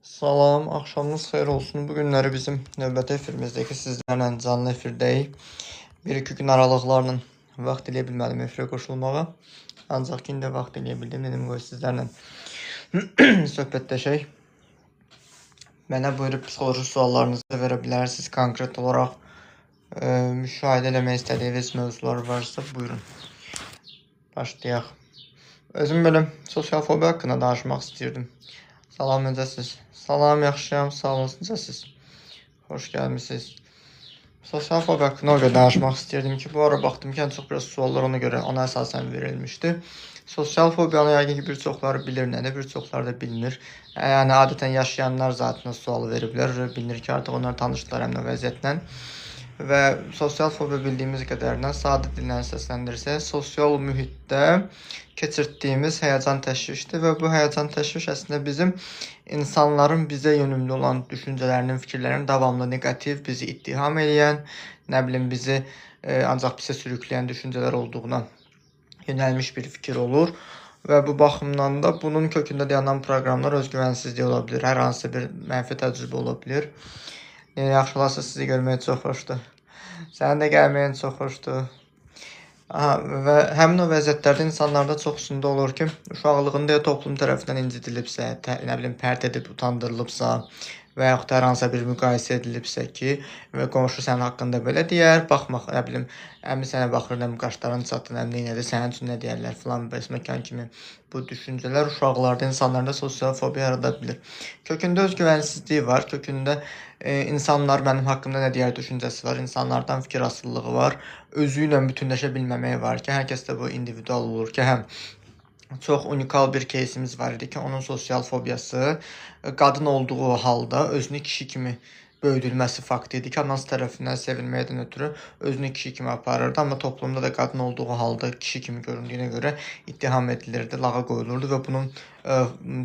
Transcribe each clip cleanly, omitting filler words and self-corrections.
Salam, axşamınız xeyir olsun. Bu günləri bizim növbəti efirimizdəki sizlərlə canlı efirdəyik. 1-2 gün aralıqlarla vaxt eləyə bilmədim efirə qoşulmağa. Ancaq ki, indi vaxt eləyə bildim. Dedim, qoy sizlərlə söhbətləşək. Mənə buyurub psixoloji suallarınızı verə bilərsiniz. Konkret olaraq müşahidə eləmək istədiyiniz mövzular varsa, buyurun. Başlayaq. Özüm belə sosial fobiya haqqında danışmaq istəyirdim. Salam, necəsiz? Salam, yaxşıyam, sağ olun, necəsiz? Xoş gəlmisiniz. Sosial fobiya haqqında o qədər danışmaq istəyirdim ki, bu ara baxdım ki, çox biraz suallar ona görə, ona əsasən verilmişdi. Sosial fobiyanı yəqin ki, bir çoxları bilir nədir, bir çoxları da bilmir. Yəni, adətən yaşayanlar zatına sual veriblər, bilinir ki, artıq onlar tanışdılar həmin o vəziyyətlə. Və sosial fobiya bildiyimiz qədərindən sadə dillə səsləndirsək, sosial mühitdə keçirdiyimiz həyəcan təşvişdir və bu həyəcan təşviş əslində bizim insanların bizə yönümlü olan düşüncələrinin, fikirlərinin davamlı negativ, bizi ittiham edən, nə bilim bizi ancaq pisə sürükləyən düşüncələr olduğuna yönəlmiş bir fikir olur. Və bu baxımdan da bunun kökündə dayanan proqramlar özgüvənsizlik ola bilər, hər hansı bir mənfi təcrübə ola bilər. Yaxşılarsa sizi görmək çox xoşdur. Sənin də gəlməyin çox xoşdur. Və həmin o vəziyyətlərdə insanlarda çoxsunda olur ki, uşaqlığında ya toplum tərəfindən incidilibsə, nə bilim, pərt edib utandırılıbsa və yaxud da hər hansı bir müqayisə edilibsə ki, və qonşu sənin haqqında belə deyər, baxmaq, nə bilim, əmi sənə baxır, nə qaşların çatdı, nə nədir, sənin üçün nə deyərlər filan, bəsməkan kimi bu düşüncələr uşaqlarda, insanlarda sosial fobiya yarada bilir. Kökündə özgüvənsizliyi var, kökündə insanlar mənim haqqımda nə deyər düşüncəsi var, insanlardan fikir asılılığı var, özü ilə bütünləşə bilməməyi var ki, hər kəsdə bu individual olur ki, həm çox unikal bir keysimiz var idi ki, onun sosial fobiyası qadın olduğu halda özünü kişi kimi böyüdülməsi faktı idi ki, anası tərəfindən sevilməkdən ötürü özünü kişi kimi aparırdı, amma toplumda da qadın olduğu halda kişi kimi göründüyünə görə ittiham edilirdi, lağa qoyulurdu və bunun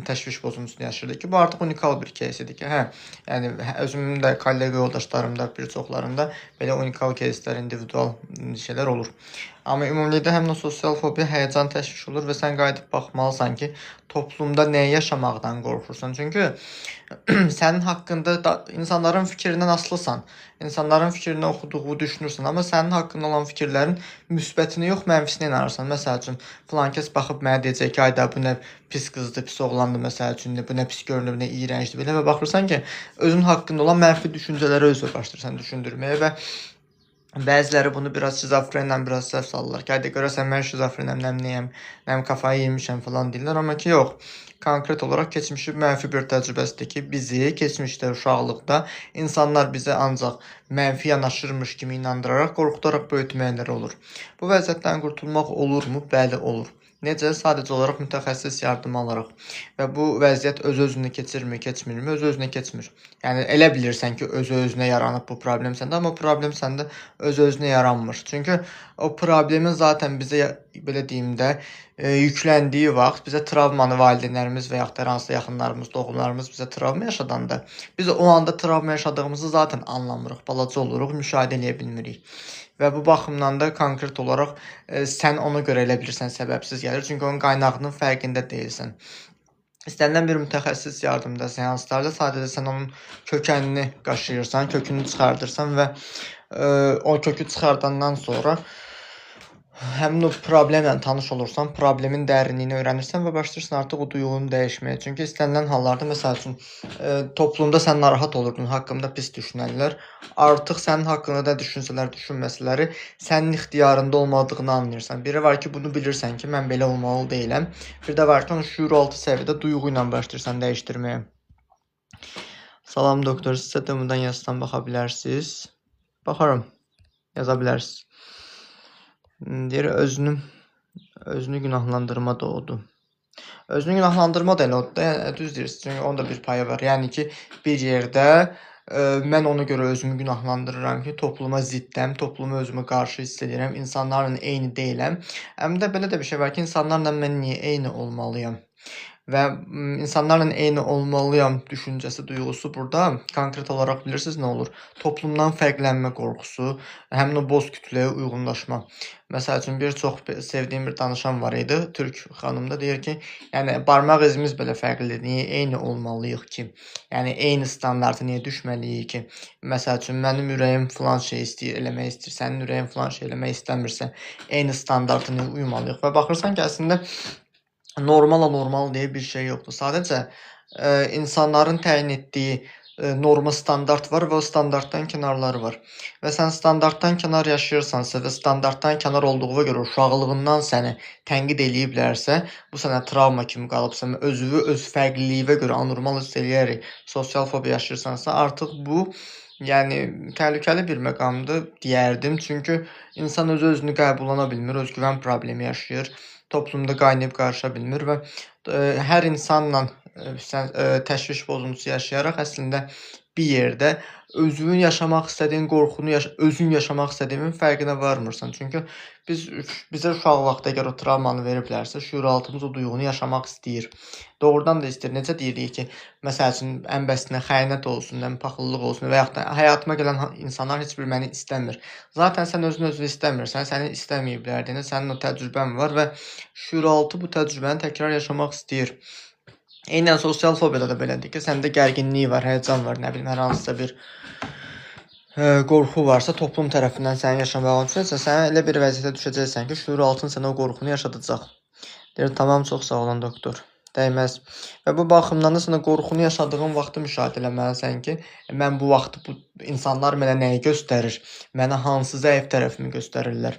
təşviş pozuntusunu yaşayırdı ki, bu artıq unikal bir keys idi ki, yəni özümün də kollega yoldaşlarımda bir çoxlarında belə unikal keyslər, individual şeylər olur. Amma ümumilikdə həmin o sosial fobiya həyəcan təşviş olur və sən qayıdıb baxmalısan ki, toplumda nəyi yaşamaqdan qorxursan. Çünki sənin haqqında insanların fikrindən asılısan. İnsanların fikrini oxuduğu düşünürsən, amma sənin haqqında olan fikirlərin müsbətini yox, mənfisini inanırsan. Məsəl üçün, filan kəs baxıb mənə deyəcək ki, ayda bu nə pis qızdır, pis oğlandır, məsəl üçün, bu nə pis görünür, nə iyrəncdir, belə və baxırsan ki, özün haqqında olan mənfi düşüncələri özü başlayırsan düşündürməyə və bəziləri bunu biraz şizofrenlə biraz səhv salırlar ki, hayda görəsən mən şizofrenəm, nəyəm, nəyəm kafayı yemişəm falan deyirlər, amma ki, yox. Konkret olaraq keçmişi mənfi bir təcrübəsidir ki, bizi keçmişdə, uşaqlıqda insanlar bizə ancaq mənfi yanaşırmış kimi inandıraraq, qorxudaraq böyütməkləri olur. Bu vəziyyətdən qurtulmaq olurmu? Bəli, olur. Necə? Sadəcə olaraq mütəxəssis yardım alaraq və bu vəziyyət öz-özünü keçirmi, keçmirmi? Öz-özünə keçmir. Yəni, elə bilirsən ki, öz-özünə yaranıb bu problem səndə, amma problem səndə öz-özünə yaranmır. Çünki o problemin zaten bizə, belə deyim də, yükləndiyi vaxt bizə travmanı valideynlərimiz və yaxud da hər hansısa yaxınlarımız, doğumlarımız bizə travma yaşadanda, biz o anda travma yaşadığımızı zaten anlamırıq, balaca oluruq, müşahidə eləyə bilmirik. Və bu baxımdan da konkret olaraq sən ona görə elə bilirsən səbəbsiz gəlir. Çünki onun qaynağının fərqində deyilsən. İstənilən bir mütəxəssis yardımda seanslarda sadəcə sən onun kökənini qaşıyırsan, kökünü çıxardırsan və o kökü çıxardandan sonra həmin o problemlə tanış olursan, problemin dərinliyini öyrənirsən və başlayırsan artıq o duyğunu dəyişməyə. Çünki istənilən hallarda, məsəl üçün, toplumda sən narahat olurdun, haqqında pis düşünənlər, artıq sənin haqqında da düşünsələr, düşünməsələri sənin ixtiyarında olmadığını anlayırsan. Biri var ki, bunu bilirsən ki, mən belə olmalı deyiləm. Bir də var ki, onu şüuraltı səviyyədə duyğu ilə başlayırsan dəyişdirməyə. Salam doktor, sizə də bundan yazıdan baxa bilərsiniz. Baxarım, yaza bilərsiniz. Deyir, özünü günahlandırma doğdu. Özünü günahlandırma da elə oldu da, yəni, düz deyirsiniz, çünki onun da bir payı var. Yəni ki, bir yerdə mən ona görə özümü günahlandırıram ki, topluma ziddəm, topluma özümü qarşı hiss edirəm, insanlarla eyni deyiləm. Həm də belə də bir şey var ki, insanlarla mən niyə eyni olmalıyam? Və insanlarla eyni olmalıyam düşüncəsi, duyğusu burada konkret olaraq bilirsiniz nə olur? Toplumdan fərqlənmə qorxusu, həmin o boz kütləyə uyğunlaşma. Məsəl üçün bir çox sevdiyim bir danışan var idi, türk xanım da deyir ki, yəni barmaq izimiz belə fərqlidir, niyə eyni olmalıyıq ki? Yəni eyni standarta niyə düşməliyik ki? Məsəl üçün mənim ürəyim filan şey istəyir, eləmək istəyir, sənin ürəyin filan şey eləmək istəmirsə, eyni standarta niyə uymalıyıq? Və baxırsan ki, əslində normala normal diye bir şey yoktu. Sadece insanların təyin etdiyi norma standart var və o standartdan kənarları var. Və sən standartdan kənar yaşayırsansa və standartdan kənar olduğuna görə uşaqlığından səni tənqid eləyiblərsə, bu sənə travma kimi qalıbsa, özünü öz fərqliliyinə görə anormal hiss eləyərək sosial fobiya yaşayırsansa, artıq bu yəni təhlükəli bir məqamdır deyərdim. Çünki insan özünü qəbullana bilmir, özgüvən problemi yaşayır. Toplumda qaynayıb qarışa bilmir və hər insanla təşviş pozuntusu yaşayaraq əslində bir yerdə özün yaşamaq istədiyin qorxunu özün yaşamaq istədiyin fərqinə varmırsan. Çünki bizə uşaq vaxtı əgər o travmanı veriblərsə, şüuraltımız o duyğunu yaşamaq istəyir. Doğrudan da istəyir. Necə deyirik ki, məsəl üçün ən bəsinə xəyanət olsun, paxıllıq olsun və yaxud da həyatıma gələn insanlar heç bir məni istəmir. Zaten sən özünü istəmirsən, səni istəməyiblər deyəndə sənin o təcrübən var və şüuraltı bu təcrübəni təkrar yaşamaq istəyir. Eynən sosial fobiyada da belədir ki, səndə gərginlik var, həyəcan var, nə bilim, hər hansısa bir qorxu varsa, toplum tərəfindən sənin yaşamağın düşəcəksə, sən elə bir vəziyyətə düşəcəksən ki, şüuraltın sənə o qorxunu yaşadacaq. Deyir, tamam, çox sağ olun doktor. Dəyməz. Və bu baxımdan da sənə qorxunu yaşadığın vaxtı müşahidə eləməlisən ki, mən bu vaxtı bu insanlar mənə nəyi göstərir? Mənə hansı zəif tərəfimi göstərirlər?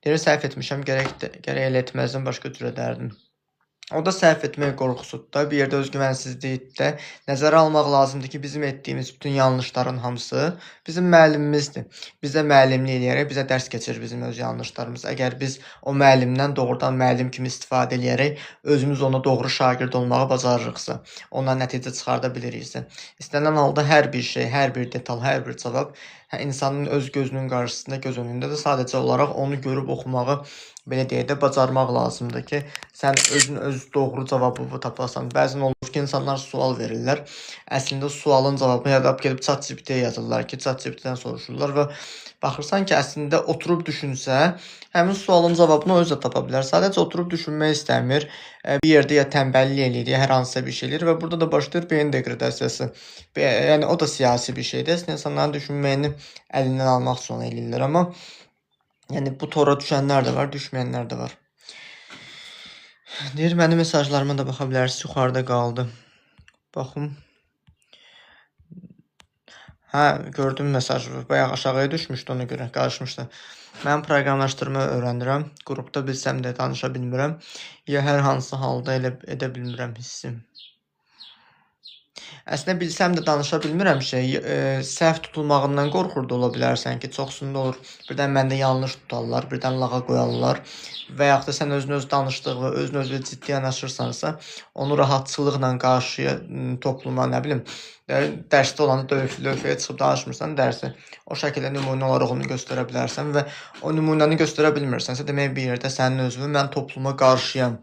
Deyir, səhv etmişəm, gərək elə etməzdim, başqa cür edərdim. O da səhv etmək qorxusudur da, bir yerdə özgüvənsizlikdə nəzərə almaq lazımdır ki, bizim etdiyimiz bütün yanlışların hamısı bizim müəllimimizdir. Bizə müəllimlik eləyərək bizə dərs keçirir bizim öz yanlışlarımız. Əgər biz o müəllimdən doğrudan müəllim kimi istifadə eləyərək özümüz ona doğru şagird olmağı bacarırıqsa, ondan nəticə çıxarda biliriksə, istənilən halda hər bir şey, hər bir detal, hər bir cavab insanın öz gözünün qarşısında, göz önündədir. Sadəcə olaraq onu görüb oxumağı belə deyək də bacarmaq lazımdır ki, sən özün öz doğru cavabı tapasan. Bəzən olur ki, insanlar sual verirlər. Əslində sualın cavabını yadıb gedib ChatGPT-yə yazırlar ki, ChatGPT-dən soruşurlar və baxırsan ki, əslində oturub düşünsə, həmin sualın cavabını o özü də tapa bilər. Sadəcə oturub düşünmək istəmir. Bir yerdə ya tənbəllik eləyir, ya hər hansısa bir şey eləyir və burada da başlayır beyin degradasiyası. Yəni o da siyasi bir şeydir. Əslində insanların düşünməyini əlindən almaq üçün eləyirlər, amma yəni bu tora düşənlər də var, düşməyənlər də var. Deyir, mənim mesajlarıma da baxa bilərsiniz, yuxarıda qaldı. Baxım. Hə, gördüm mesajı. Bayaq aşağıya düşmüşdü, ona görə qarışmışdı. Mən proqramlaşdırma öyrənirəm. Qrupda bilsəm də danışa bilmirəm. Ya hər hansı halda elə edə bilmirəm hissim. Əslində bilsəm də danışa bilmirəm səhv tutulmağından qorxur da ola bilərsən ki, çoxsunda olur. Birdən məndə yanlış tutarlar, birdən lağa qoyarlar və yaxud da sən özünü öz danışdığı və özünü özü ciddi yanaşırsansa, onu rahatçılıqla qarşıya topluma, nə bilim, dərsdə olanı lövhəyə çıxıb danışmırsan dərsi. O şəkildə nümunə olaraq onu göstərə bilərsən və o nümunəni göstərə bilmirsənsə, demək bir yerdə sənin özünü mən topluma qarşıyam,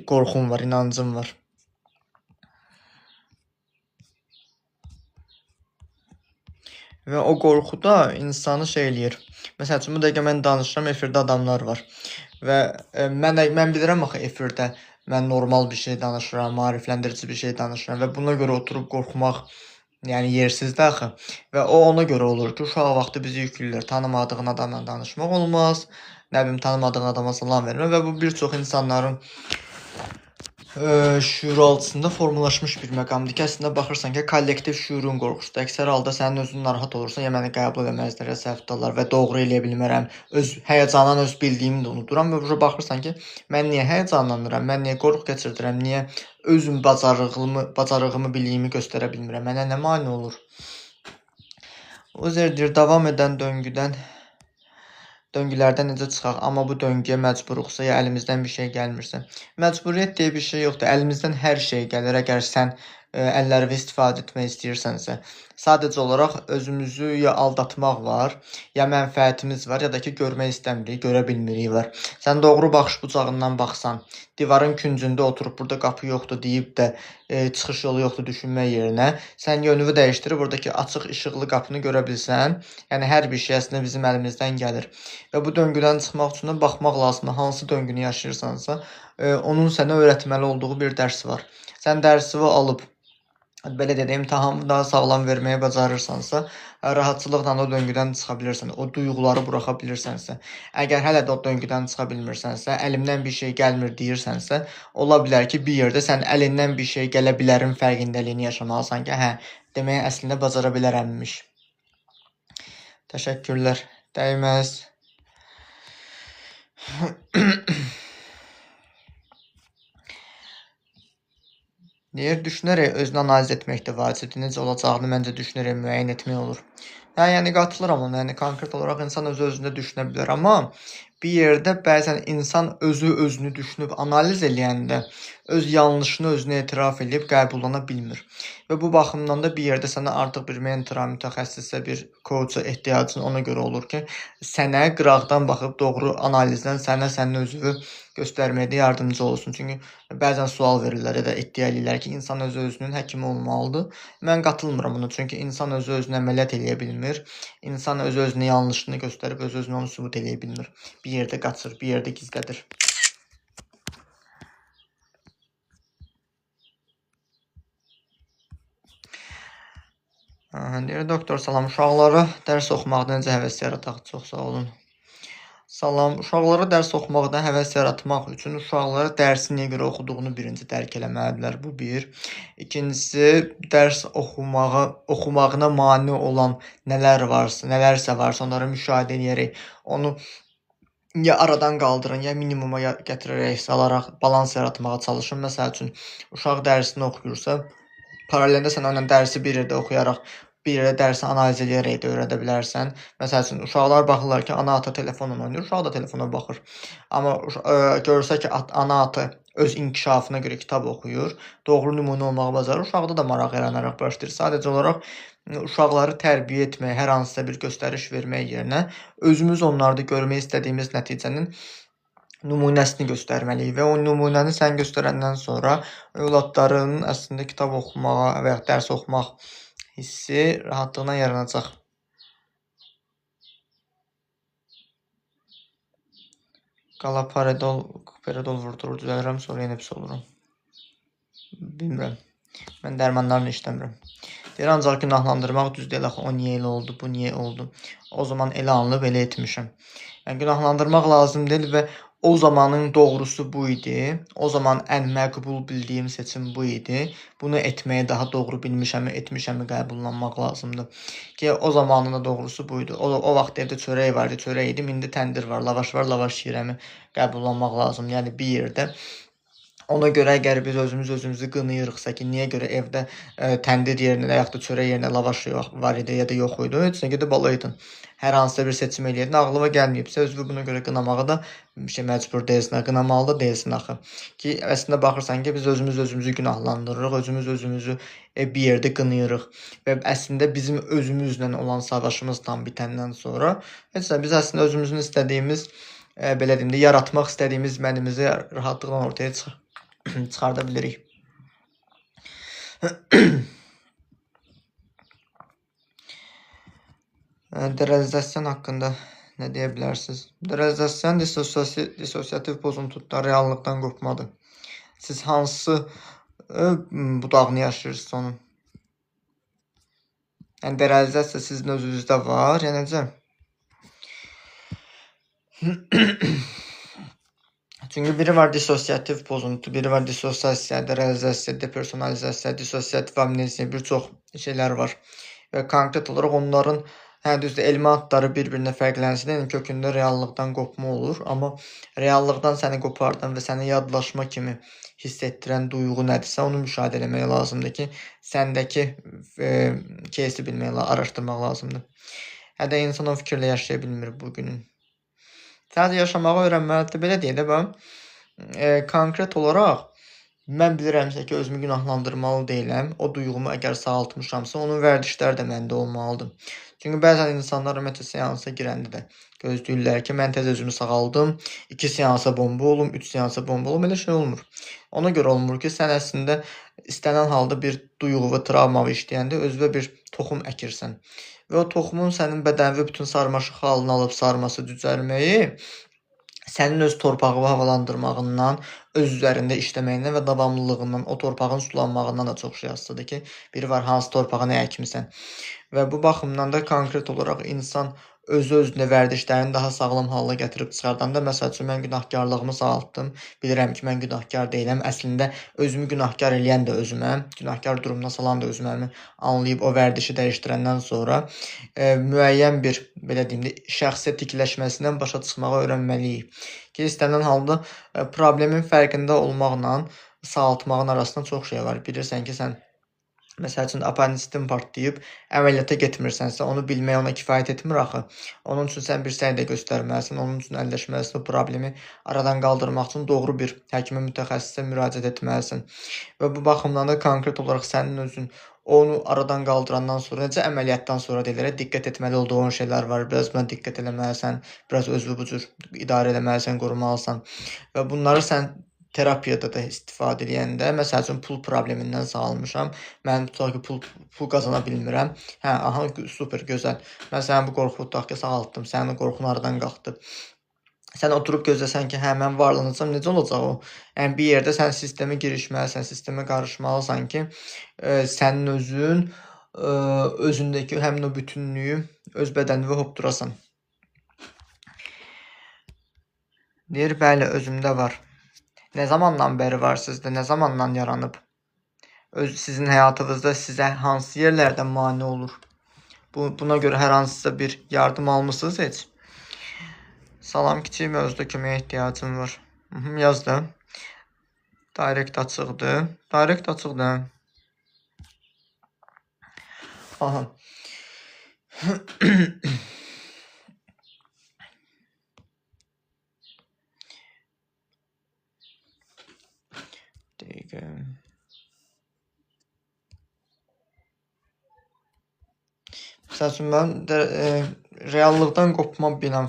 qorxum var, inancım var. Və o qorxu da insanı eləyir. Məsəl üçün, bu dəqiqə mən danışıram, efirdə adamlar var. Və mən bilirəm axı efirdə mən normal bir şey danışıram, maarifləndirici bir şey danışıram və buna görə oturub qorxmaq yəni yersizdir axı. Və o ona görə olur ki, uşaq vaxtı bizi yükləyirlər. Tanımadığın adamla danışmaq olmaz, nə bilim, tanımadığın adama salam vermə və bu bir çox insanların şüuraltısında formalaşmış bir məqamdır ki, əslində baxırsan ki, kollektiv şüurun qorxusudur. Əksər halda sənin özün narahat olursan, ya məni qəbul eləməzlər, ya səhv tutarlar və doğru eləyə bilmərəm. Öz həyəcandan öz bildiyimi də unuduram və baxırsan ki, mən niyə həyəcanlanıram, mən niyə qorxu keçirdirəm, niyə özüm bacarığımı, biliyimi göstərə bilmirəm, mənə nə mane olur? O deyir, davam edən döngülərdən necə çıxaq, amma bu döngüyə məcburuqsa, ya əlimizdən bir şey gəlmirsə. Məcburiyyət deyə bir şey yoxdur. Əlimizdən hər şey gəlir. Əgər sən əllərini istifadə etmək istəyirsənsə, Sadəcə olaraq özümüzü ya aldatmaq var, ya mənfəətimiz var, ya da ki, görmək istəmirik, görə bilmirik var. Sən doğru baxış bucağından baxsan, divarın küncündə oturub burada qapı yoxdur deyib də çıxış yolu yoxdur düşünmək yerinə, sən yönünü dəyişdirib buradakı açıq işıqlı qapını görə bilsən, yəni hər bir şey əslində bizim əlimizdən gəlir. Və bu döngüdən çıxmaq üçün də baxmaq lazımdır. Hansı döngünü yaşayırsansa, onun sənə öyrətməli olduğu bir dərs var. Sən dərsini alıb belə dediyim imtahanı daha sağlam verməyə bacarırsansa, rahatçılıqla o döngüdən çıxa bilirsən, o duyğuları buraxa bilirsənsə. Əgər hələ də o döngüdən çıxa bilmirsənsə, əlimdən bir şey gəlmir deyirsənsə, ola bilər ki, bir yerdə sən əlindən bir şey gələ bilərin fərqindəliyini yaşamalısan ki, hə, demək əslində bacara bilərəmmiş. Təşəkkürlər. Dəyməz. Deyir, düşünərək özünü analiz etmək də vacibdir. Necə olacağını məncə düşünərək müəyyən etmək olur. Yəni qatılıram ona. Yəni konkret olaraq insan özü-özündə düşünə bilər, amma bir yerdə bəzən insan özü-özünü düşünüb analiz eləyəndə öz yanlışını özünə etiraf edib qəbullana bilmir. Və bu baxımdan da bir yerdə sənə artıq bir mentora, mütəxəssisə, bir coacha ehtiyacın ona görə olur ki, sənə qıraqdan baxıb doğru analizdən sənə sənin özünü göstərməkdə yardımcı olsun. Çünki bəzən sual verirlər ya da iddia edirlər ki, insan özü-özünün həkimi olmalıdır. Mən qatılmıram buna, çünki insan özü-özünə əməliyyat eləyə bilmir. İnsan özü-özünə yanlışını göstərib özü-özünə onu sübut eləyə bilmir. Bir yerdə qaçır, bir yerdə gizlədir. Deyir, doktor, salam, uşaqlara dərs oxumaqda necə həvəs yarataq? Çox sağ olun. Salam, uşaqlara dərs oxumaqda həvəs yaratmaq üçün uşaqlara dərsi niyə görə oxuduğunu birinci dərk eləməlidirlər, bu bir. İkincisi, dərs oxumağına mane olan nələrsə varsa, onları müşahidə edərək, onu ya aradan qaldırın, ya minimuma gətirərək, salaraq balans yaratmağa çalışın. Məsəl üçün, uşaq dərsini oxuyursa, paraleldə sən onunla dərsi bir yerdə oxuyaraq, bir yerdə dərsi analiz edərək də öyrədə bilərsən. Məsəl üçün, uşaqlar baxırlar ki, ana-ata telefonla oynayır, uşaq da telefona baxır. Amma görsə ki, ana-ata öz inkişafına görə kitab oxuyur, doğru nümunə olmağı bacarır, uşaqda da maraq yaranaraq başlayır. Sadəcə olaraq uşaqları tərbiyə etmək, hər hansısa bir göstəriş vermək yerinə özümüz onlarda görmək istədiyimiz nəticənin nümunəsini göstərməliyik və o nümunəni sən göstərəndən sonra övladların əslində kitab oxumağa və ya dərs oxumaq hissi rahatlığına yaranacaq. Qalaparedol vurdurur, düzəlirəm, sonra yenə pis olurum. Bilmirəm. Mən dərmanlarla işləmirəm. Deyir, ancaq günahlandırmaq düz deyil, axı o niyə elə oldu, bu niyə oldu. O zaman elə anılıb, elə etmişəm. Yəni, günahlandırmaq lazım deyil və o zamanın doğrusu bu idi. O zaman ən məqbul bildiyim seçim bu idi. Bunu etməyi daha doğru bilmişəmi, etmişəmi qəbullanmaq lazımdır. Ki, o zamanın da doğrusu bu idi. O vaxt evdə çörək vardı, çörək yedim, indi təndir var, lavaş var, lavaş yiyirəmi qəbullanmaq lazımdır. Yəni, bir yerdə ona görə əgər biz özümüzü qınayırıqsa ki, niyə görə evdə təndir yerinə, yaxud da çörək yerinə lavaş var idi ya da yox idi, heç nə gedib alaydın. Hər hansısa bir seçim eləyədin, ağlıma gəlməyibsə, özünü buna görə qınamağa da məcbur deyilsin, qınamalı da deyilsin axı. Ki, əslində baxırsan ki, biz özümüzü günahlandırırıq, özümüzü bir yerdə qınayırıq və əslində bizim özümüzlə olan savaşımız tam bitəndən sonra, heç nə, biz əslində özümüzün istədiyimiz, belə deyim də, yaratmaq istədiyimiz mənimizi rahatlıqla ortaya çıxarda bilirik. Derealizasiya haqqında nə deyə bilərsiniz? Derealizasiya dissosiativ pozuntuda reallıqdan qopmadır. Siz hansı budağını yaşayırsınız onun? Yəni, derealizasiya sizin özünüzdə var, yəni necə? Çünki biri var dissosiativ pozuntu, biri var dissosiasiya, derealizasiya, depersonalizasiya, dissosiativ amneziya, bir çox şeylər var. Və konkret olaraq onların düzdür, elmi adları bir-birinə fərqlənsə də kökündə reallıqdan qopma olur. Amma reallıqdan səni qopardan və səni yadlaşma kimi hiss etdirən duyğu nədirsə, onu müşahidə etmək lazımdır ki, səndəki кейsi bilmək, araşdırmaq lazımdır. Hədə insan o fikirlə yaşaya bilmir bugünün. Sadəcə yaşamağı öyrənməlidir, belə deyək də, konkret olaraq Mən bilirəmsə ki, özümü günahlandırmalı deyiləm. O duyğumu əgər sağaltmışamsa, onun vərdişləri də məndə olmalıdır. Çünki bəzən insanlar ümumiyyətlə seansa girəndə də gözləyirlər ki, mən tez özümü sağaldım, 2 seansa bomba olum, 3 seansa bomba olum, elə şey olmur. Ona görə olmur ki, sən əslində istənilən halda bir duyğu və travmalı işləyəndə özünə bir toxum əkirsən. Və o toxumun sənin bədənini bütün sarmaşıq halını alıb sarması, cücərməyi sənin öz torpağı havalandırmağından, öz üzərində işləməyindən və davamlılığından, o torpağın sulanmağından da çox şey asılıdır ki, biri var hansı torpağa nə əkmisən. Və bu baxımdan da konkret olaraq insan özü-özünə vərdişlərini daha sağlam hala gətirib çıxardanda, məsəl üçün, mən günahkarlığımı sağaltdım, bilirəm ki, mən günahkar deyiləm, əslində özümü günahkar eləyən də özüməm, günahkar durumuna salan da özüməm, anlayıb o vərdişi dəyişdirəndən sonra müəyyən bir, belə deyim də, şəxsiyyətlikləşməsindən başa çıxmağı öyrənməliyik ki, istənilən halda problemin fərqində olmaqla sağaltmağın arasında çox şey var. Bilirsən ki, sən məsəl üçün apendisin partlayıb əməliyyata getmirsənsə, onu bilmək ona kifayət etmir axı. Onun üçün sən bir səy də göstərməlisən, onun üçün əlləşməlisən, o problemi aradan qaldırmaq üçün doğru bir həkimə, mütəxəssisə müraciət etməlisən. Və bu baxımdan da konkret olaraq sənin özün onu aradan qaldırandan sonra, necə əməliyyatdan sonra deyilərək diqqət etməli olduğun şeylər var. Biraz buna diqqət eləməlisən, biraz özünü bu cür idarə eləməlisən, qorumalısan. Və bunları sən terapiyada da istifadə edəndə, məsəl üçün, pul problemindən sağalmışam. Mən tutaq ki, pul qazana bilmirəm. Hə, aha, super, gözəl. Mən sənin bu qorxunu ki, sağaltdım. Sənin qorxun aradan qalxdı. Sən oturub gözləsən ki, hə, mən varlanacam, necə olacaq o? Yəni, bir yerdə sən sistemə girişməlisən, sistemə qarışmalısan ki, sənin özün, özündəki həmin o bütünlüyü, öz bədənini hopdurasan. Deyir, bəli, özümdə var. Nə zamandan bəri var sizdə? Nə zamandan yaranıb? Sizin həyatınızda sizə hansı yerlərdən mane olur? Buna görə hər hansısa bir yardım almısınız heç? Salam, kiçik mövzuda köməyə ehtiyacım var. Yazdım. Direct açıqdır. Direct açıqdır. Aha. Dəqiqə. Məsəl üçün, mən reallıqdan qopma ilə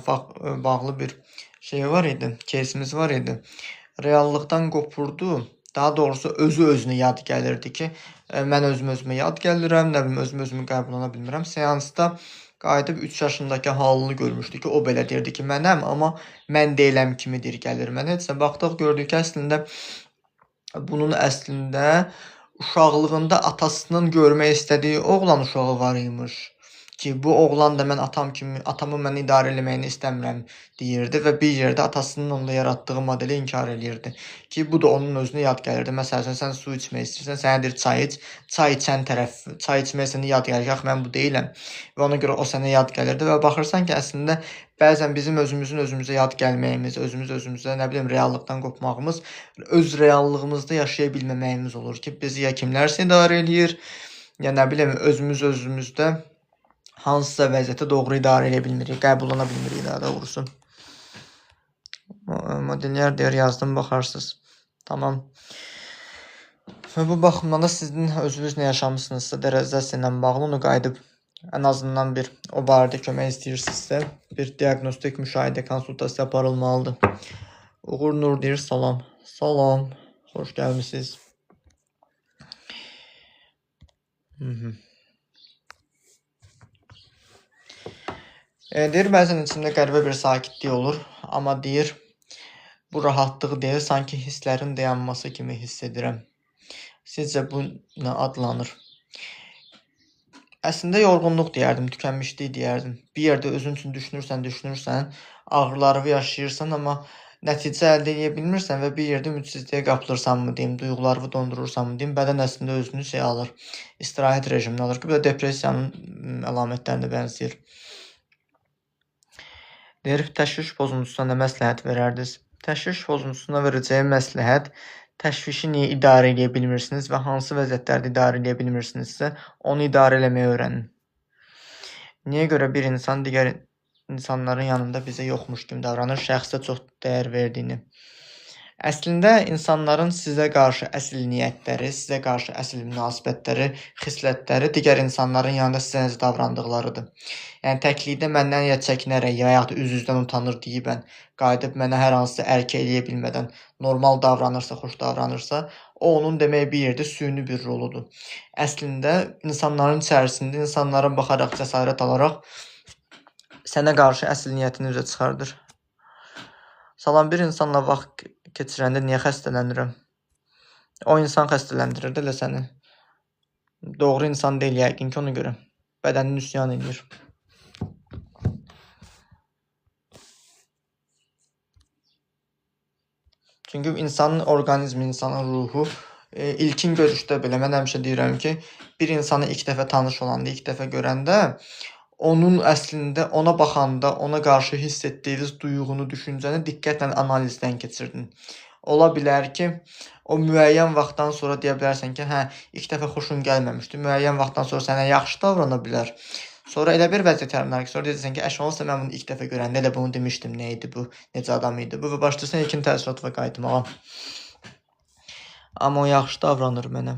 bağlı bir şey var idi, кейsimiz var idi. Reallıqdan qopurdu, daha doğrusu özü-özünə yad gəlirdi ki, mən özümə yad gəlirəm, nə bilim, özümü qəbul edə bilmirəm. Seansda qayıdıb 3 yaşındakı halını görmüşdü ki, o belə deyirdi ki, mənəm, amma mən deyiləm kimidir gəlir mənə. Heç baxdıq, gördük ki, əslində bunun uşaqlığında atasının görmək istədiyi oğlan uşağı var imiş. Ki, bu oğlan da mən atamın məni idarə eləməyini istəmirəm deyirdi və bir yerdə atasının onda yaratdığı modeli inkar eləyirdi. Ki, bu da onun özünə yad gəlirdi. Məsələn, sən su içmək istəyirsən, sənə deyir çay iç. Çay içən tərəf, çay içmək sənə yad gəlir. Yax, mən bu deyiləm. Və ona görə o sənə yad gəlirdi və baxırsan ki, əslində bəzən bizim özümüzə yad gəlməyimiz, özümüzə, nə bilim, reallıqdan qopmağımız, öz reallığımızda yaşaya bilməməyimiz olur ki, bizi ya kimlərsə idarə eləyir, ya nə bilim, özümüzdə hansısa vəziyyətə doğru idarə edə bilmirik, qəbullana bilmirik daha doğrusu. Modellər deyir, yazdım, baxarsınız. Tamam. Və bu baxımdan da sizin özünüz nə yaşamısınızsa, dərəcəsi ilə bağlı onu qayıdıb ən azından bir o barədə kömək istəyirsinizsə, bir diaqnostik müşahidə konsultasiya aparılmalıdır. Uğur Nur deyir, salam. Salam, xoş gəlmişsiniz. Deyir, bəzən içimdə qəribə bir sakitlik olur, amma deyir, bu rahatlıq deyil, sanki hisslərin dayanması kimi hiss edirəm. Sizcə bu nə adlanır? Əslində yorğunluq deyərdim, tükənmişlik deyərdim. Bir yerdə özün üçün düşünürsən, ağrıları yaşayırsan, amma nəticə əldə edə bilmirsən və bir yerdə ümidsizliyə qapılırsanmı deyim, duyğularını dondurursanmı deyim, bədən əslində özünü alır, istirahət rejimini alır ki, bu da depressiyanın əlamətlərinə bənzəyir. Deyir, təşviş pozuntusuna nə məsləhət verərdiniz? Təşviş pozuntusuna verəcəyim məsləhət, təşvişi niyə idarə edə bilmirsiniz və hansı vəziyyətlərdə idarə edə bilmirsinizsə, onu idarə eləməyi öyrənin. Niyə görə bir insan digər insanların yanında bizə yoxmuş kimi davranır, şəxsə çox dəyər verdiyini. Əslində insanların sizə qarşı əsl niyyətləri, sizə qarşı əsl münasibətləri, xislətləri digər insanların yanında sizə necə davrandıqlarıdır. Yəni təklikdə məndən ya çəkinərək ya yaxud da üz-üzdən utanır deyibən qayıdıb mənə hər hansısa ərk eləyə bilmədən normal davranırsa, xoş davranırsa, o onun demək bir yerdə süni bir roludur. Əslində insanların içərisində insanlara baxaraq, cəsarət alaraq sənə qarşı əsl niyyətini üzə çıxardır. Salam, bir insanla vaxt keçirəndə niyə xəstələnirəm? O insan xəstələndirir də elə səni. Doğru insan deyil yəqin ki, ona görə. Bədənin üsyan edir. Çünki insanın orqanizmi, insanın ruhu ilkin görüşdə belə mən həmişə deyirəm ki, bir insanı ilk dəfə tanış olanda, ilk dəfə görəndə onun əslində ona baxanda, ona qarşı hiss etdiyiniz duyğunu, düşüncəni diqqətlə analizdən keçirdin. Ola bilər ki, o müəyyən vaxtdan sonra deyə bilərsən ki, hə, ilk dəfə xoşun gəlməmişdi. Müəyyən vaxtdan sonra sənə yaxşı davrana bilər. Sonra elə bir vəziyyət yaranar ki, sonra deyirsən ki, olsa mən bunu ilk dəfə görəndə elə bunu demişdim, nə idi bu, necə adam idi bu və başlayırsan ilkin təəssüratına qayıtmağa. Amma o yaxşı davranır mənə.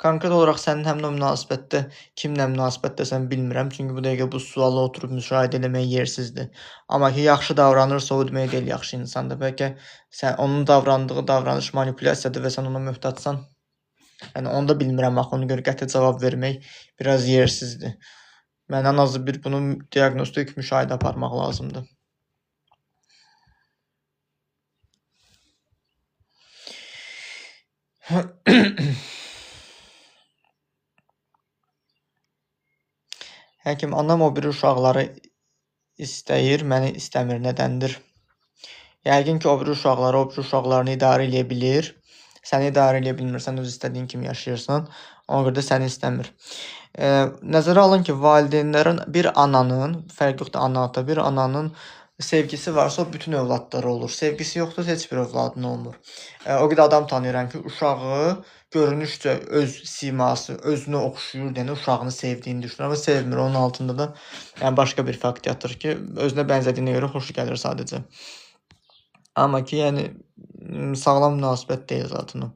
Konkret olaraq sənin həmin o münasibətdə kimlə münasibətdəsən bilmirəm. Çünki bu dəqiqə bu sualı oturub müşahidə eləmək yersizdir. Amma ki, yaxşı davranırsa o demək deyil yaxşı insandır. Bəlkə sən onun davrandığı davranış manipulyasiyadır və sən ona möhtacsan. Yəni onu da bilmirəm axı, ona görə qəti cavab vermək biraz yersizdir. Mən ən azı bir bunu diaqnostik müşahidə aparmaq lazımdır. Həkim, anam o biri uşaqları istəyir, məni istəmir. Nədəndir? Yəqin ki, o biri uşaqlarını idarə eləyə bilir. Səni idarə eləyə bilmirsən, öz istədiyin kimi yaşayırsan. Ona görə də səni istəmir. Nəzərə alın ki, valideynlərin bir ananın, fərq yoxdur ana-ata, bir ananın sevgisi varsa o bütün övladları olur. Sevgisi yoxdur, heç bir övladın olmur. O qədər adam tanıyıram ki, uşağı görünüşcə öz siması, özünə oxşuyur, yəni uşağını sevdiyini düşünür, amma sevmir. Onun altında da yəni başqa bir fakt yatır ki, özünə bənzədiyinə görə xoşu gəlir sadəcə. Amma ki, yəni sağlam münasibət deyil zatını.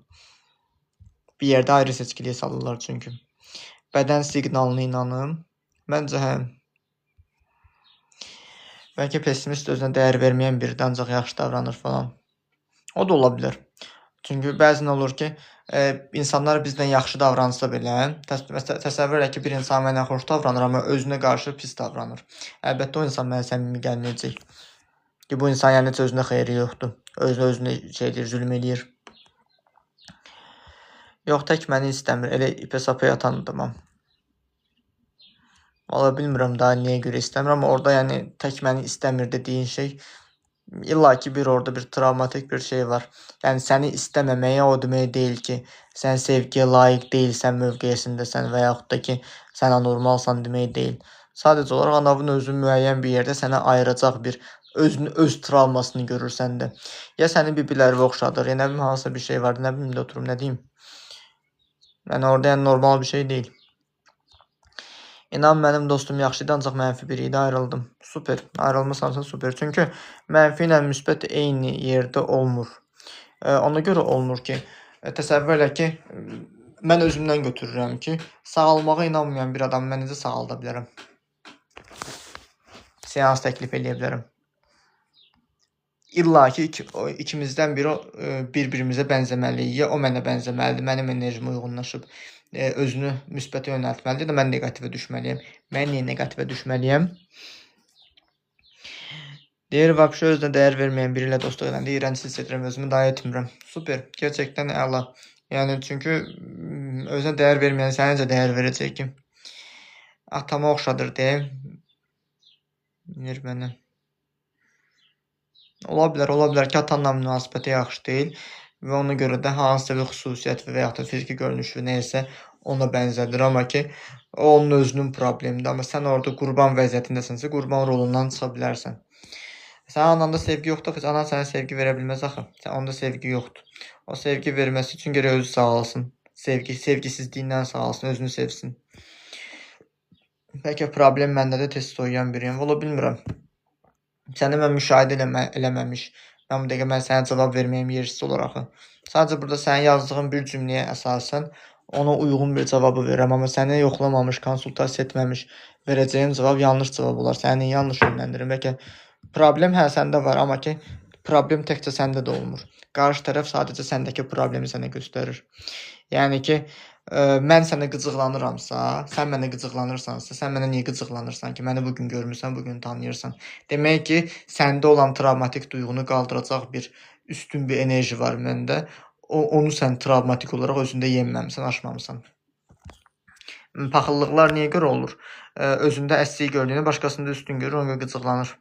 Bir yerdə ayrı seçkiliyə salırlar çünki. Bədən siqnalına inanım. Məncə hə. Bəlkə pessimist, özünə dəyər verməyən biri də ancaq yaxşı davranır falan. O da ola bilər. Çünki bəzən olur ki, insanlar bizdən yaxşı davransa belə, təsəvvür elə ki, bir insan mənə xoş davranır, amma özünə qarşı pis davranır. Əlbəttə o insan mənə səmimi gəlməyəcək. Ki, bu insan yəni heç özünə xeyri yoxdur. Özünə zülm eləyir. Yox, tək məni istəmir. Elə ipə-sapə yatan adamam. Valla bilmirəm daha niyə görə istəmir, amma orada yəni tək məni istəmir dediyin şey İlla ki orada bir travmatik bir şey var. Yəni səni istəməməyə o demək deyil ki, sən sevgiyə layiq deyilsən mövqeyisindəsən və yaxud da ki, sən anormalsan demək deyil. Sadəcə olaraq anavın özü müəyyən bir yerdə sənə ayıracaq bir öz travmasını görür səndə. Ya səni bir-birləri oxşadır, ya nə bilim hansısa bir şey var, nə bilim də oturum, nə deyim. Yəni orada yəni normal bir şey deyil. İnan mənim dostum yaxşı idi, ancaq mənfi biri idi, ayrıldım. Super, ayrılmasansa super. Çünki mənfi ilə müsbət eyni yerdə olmur. Ona görə olmur ki, təsəvvür elə ki, mən özümdən götürürəm ki, sağalmağa inanmayan bir adam mən necə sağalda bilərəm? Seans təklif eləyə bilərəm. İlla ki, ikimizdən biri bir-birimizə bənzəməliyik, ya o mənə bənzəməlidir, mənim enerjimə uyğunlaşıb özünü müsbətə yönəltməlidir, mən neqativə düşməliyəm. Mən niyə neqativə düşməliyəm? Deyir, vəbşə özünə dəyər verməyən biri ilə dostluq edəndə iyrənc hiss edirəm, özümü daha etmirəm. Super, gerçəkdən əla. Yəni, çünki özünə dəyər verməyən sənə necə dəyər verəcək ki? Atama oxşadır deyə. Ver mənə. Ola bilər ki, atanla münasibəti yaxşı deyil və ona görə də hansısa bir xüsusiyyət və yaxud da fiziki görünüşü neysə ona bənzədir, amma ki, o onun özünün problemidir. Amma sən orada qurban vəziyyətindəsənsə, qurban rolundan çıxa bilərsən. Sənin ananda sevgi yoxdur, anan sənə sevgi verə bilməz axı. Onda sevgi yoxdur. O sevgi verməsi üçün gərək özü sağalsın. Sevgisizliyindən sağalsın, özünü sevsin. Bəlkə problem məndə də tez soyuyan biriyəm, ola bilmirəm. Səni mən müşahidə eləməmiş, Mən bu dəqiqə mən sənə cavab verməyim yersiz olaraq. Sadəcə burada sənin yazdığın bir cümləyə əsasən ona uyğun bir cavabı verirəm, amma səni yoxlamamış, konsultasiya etməmiş verəcəyim cavab yanlış cavab olar. Səni yanlış yönləndirim. Bəlkə problem səndə var, amma ki problem təkcə səndə də olmur. Qarşı tərəf sadəcə səndəki problemi sənə göstərir. Yəni ki, mən sənə qıcıqlanıramsa, sən mənə qıcıqlanırsansa, sən mənə niyə qıcıqlanırsan ki? Məni bugün görmüsən, bugün tanıyırsan. Demək ki, səndə olan travmatik duyğunu qaldıracaq bir üstün bir enerji var məndə. Onu sən travmatik olaraq özündə yenməmisən, aşmamısan. Paxıllıqlar niyə görə olur? Özündə əslik gördüyünü başqasında üstün görür, ona görə qıcıqlanır.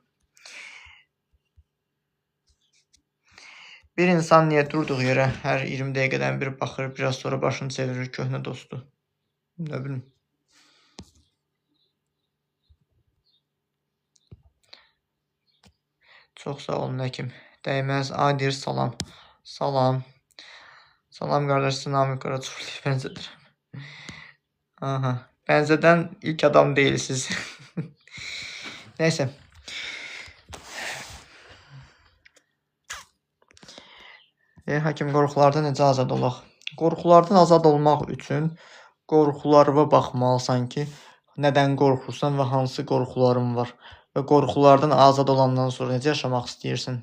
Bir insan niyə durduğu yerə hər 20 dəqiqədən bir baxır, biraz sonra başını çevirir köhnə dostu? Nə bilim. Çox sağ olun həkim. Dəyməz. Adir salam. Salam. Salam qardaş, Sinami Qaraçoğlu bənzədir. Aha. Bənzədən ilk adam deyilsiniz. Nəysə. Həkim, qorxulardan necə azad olaq? Qorxulardan azad olmaq üçün qorxularına baxmalısan ki, nədən qorxursan və hansı qorxuların var və qorxulardan azad olandan sonra necə yaşamaq istəyirsən?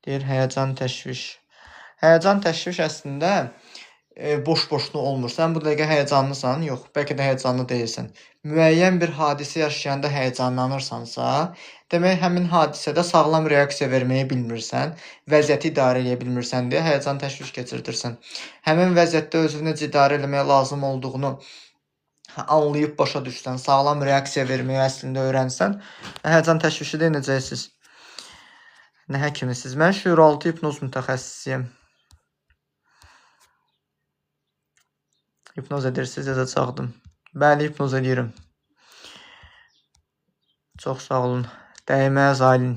Deyir, həyəcan, təşviş. Həyəcan, təşviş əslində boş-boşuna olmur. Sən bu dəqiqə həyəcanlısan? Yox, bəlkə də həyəcanlı deyilsən. Müəyyən bir hadisə yaşayanda həyəcanlanırsansa, demək həmin hadisədə sağlam reaksiya verməyi bilmirsən, vəziyyəti idarə edə bilmirsən deyə həyəcan, təşviş keçirdirsən. Həmin vəziyyətdə özünü necə idarə etməyə lazım olduğunu anlayıb başa düşsən, sağlam reaksiya verməyi əslində öyrənsən, həyəcan, təşvişi də necəsiz? Nə həkimisiniz? Mən şüuraltı hipnoz mütəxəssisiyəm. Hipnoz edirsiniz, yazacaqdım. Bəli, hipnoz edirəm. Çox sağ olun. Dəyməz Aylin.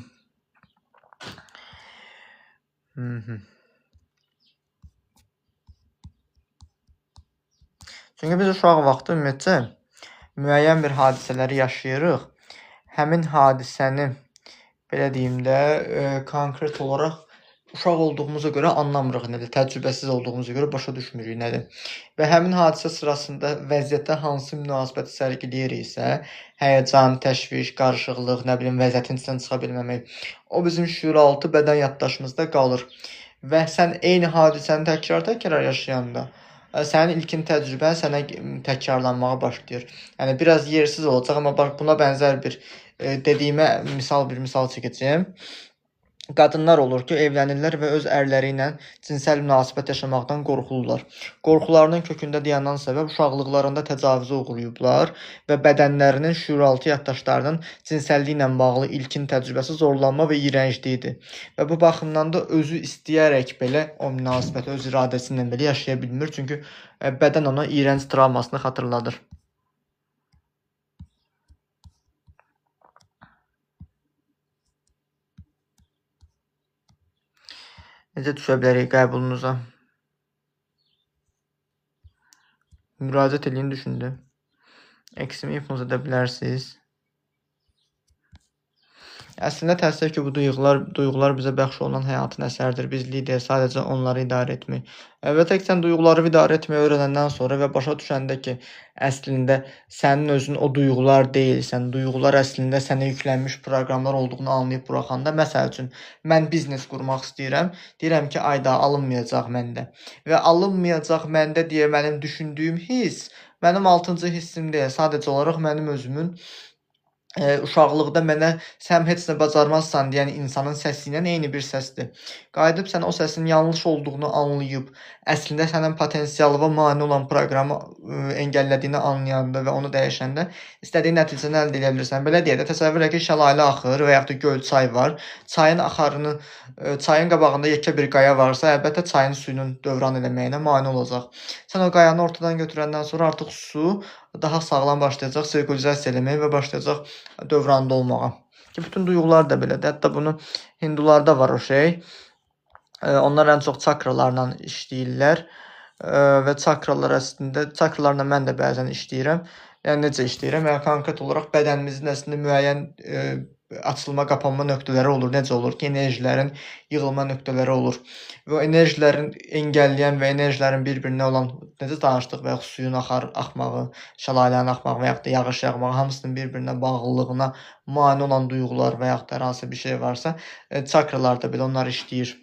Çünki biz uşaq vaxtı ümumiyyətcə müəyyən bir hadisələri yaşayırıq. Həmin hadisəni, belə deyim də, konkret olaraq uşaq olduğumuza görə anlamırıq nədir, təcrübəsiz olduğumuza görə başa düşmürük nədir. Və həmin hadisə sırasında vəziyyətə hansı münasibəti sərgiləyiriksə, həyəcan, təşviş, qarışıqlıq, nə bilim, vəziyyətin içindən çıxa bilməmək, o bizim şüuraltı bədən yaddaşımızda qalır. Və sən eyni hadisəni təkrar yaşayanda, sənin ilkin təcrübən sənə təkrarlanmağa başlayır. Yəni, biraz yersiz olacaq, amma buna bənzər bir dediyimə bir misal çəkəcəyim. Qadınlar olur ki, evlənirlər və öz ərləri ilə cinsəl münasibət yaşamaqdan qorxurlar. Qorxularının kökündə dayanan səbəb uşaqlıqlarında təcavüzə uğrayıblar və bədənlərinin şüuraltı yaddaşlarının cinsəlliklə bağlı ilkin təcrübəsi zorlanma və iyrəncliyidir. Və bu baxımdan da özü istəyərək belə o münasibəti öz iradəsi ilə belə yaşaya bilmir, çünki bədən ona iyrənc travmasını xatırladır. Necə düşə bilərik qəbulunuza? Müraciət edin, düşündü. Eksimi hipnoz edə bilərsiniz. Əslində təəssüf ki, bu duyğular bizə bəxş olunan həyatın əsərdir. Biz lider sadəcə onları idarə etmək. Və tək sən duyğuları idarə etməyi öyrənəndən sonra və başa düşəndə ki, əslində sənin özün o duyğular deyilsən, duyğular əslində sənə yüklənmiş proqramlar olduğunu anlayıb buraxanda, məsəl üçün, mən biznes qurmaq istəyirəm, deyirəm ki, ayda alınmayacaq məndə. Və alınmayacaq məndə deyə mənim düşündüyüm hiss, mənim 6-cı hissim deyil, sadəcə olaraq mənim özümün uşaqlıqda mənə sən heç nə bacarmazsan deyən insanın səsi ilə eyni bir səsdir. Qayıdıb sən o səsin yanlış olduğunu anlayıb, əslində sənin potensialına mane olan proqramı engəllədiyini anlayanda və onu dəyişəndə istədiyin nəticəni əldə edə bilirsən. Belə deyək də, təsəvvür et ki, şəlalə axır və yaxud da göl çay var. Çayın qabağında yekə bir qaya varsa, əlbəttə çayın suyunun dövran eləməyinə mane olacaq. Sən o qayanı ortadan götürəndən sonra artıq su daha sağlam başlayacaq sirkulizasiya eləməyə və başlayacaq dövranda olmağa. Ki, bütün duyğular da belədir. Hətta bunu hindularda var o şey. Onlar ən çox çakralarla işləyirlər və çakralar əslində, çakralarla mən də bəzən işləyirəm. Yəni necə işləyirəm? Yəni konkret olaraq bədənimizin əslində müəyyən açılma, qapanma nöqtələri olur. Necə olur ki, enerjilərin yığılma nöqtələri olur. Və o enerjilərin engelləyən və enerjilərin bir-birinə olan necə danışdıq və yaxud suyun axmağı, şəlalənin axmağı və yaxud da yağış yağmağı hamısının bir-birinə bağlılığına mane olan duyğular və yaxud da hər hansı bir şey varsa, çakralarda belə onlar işləyir.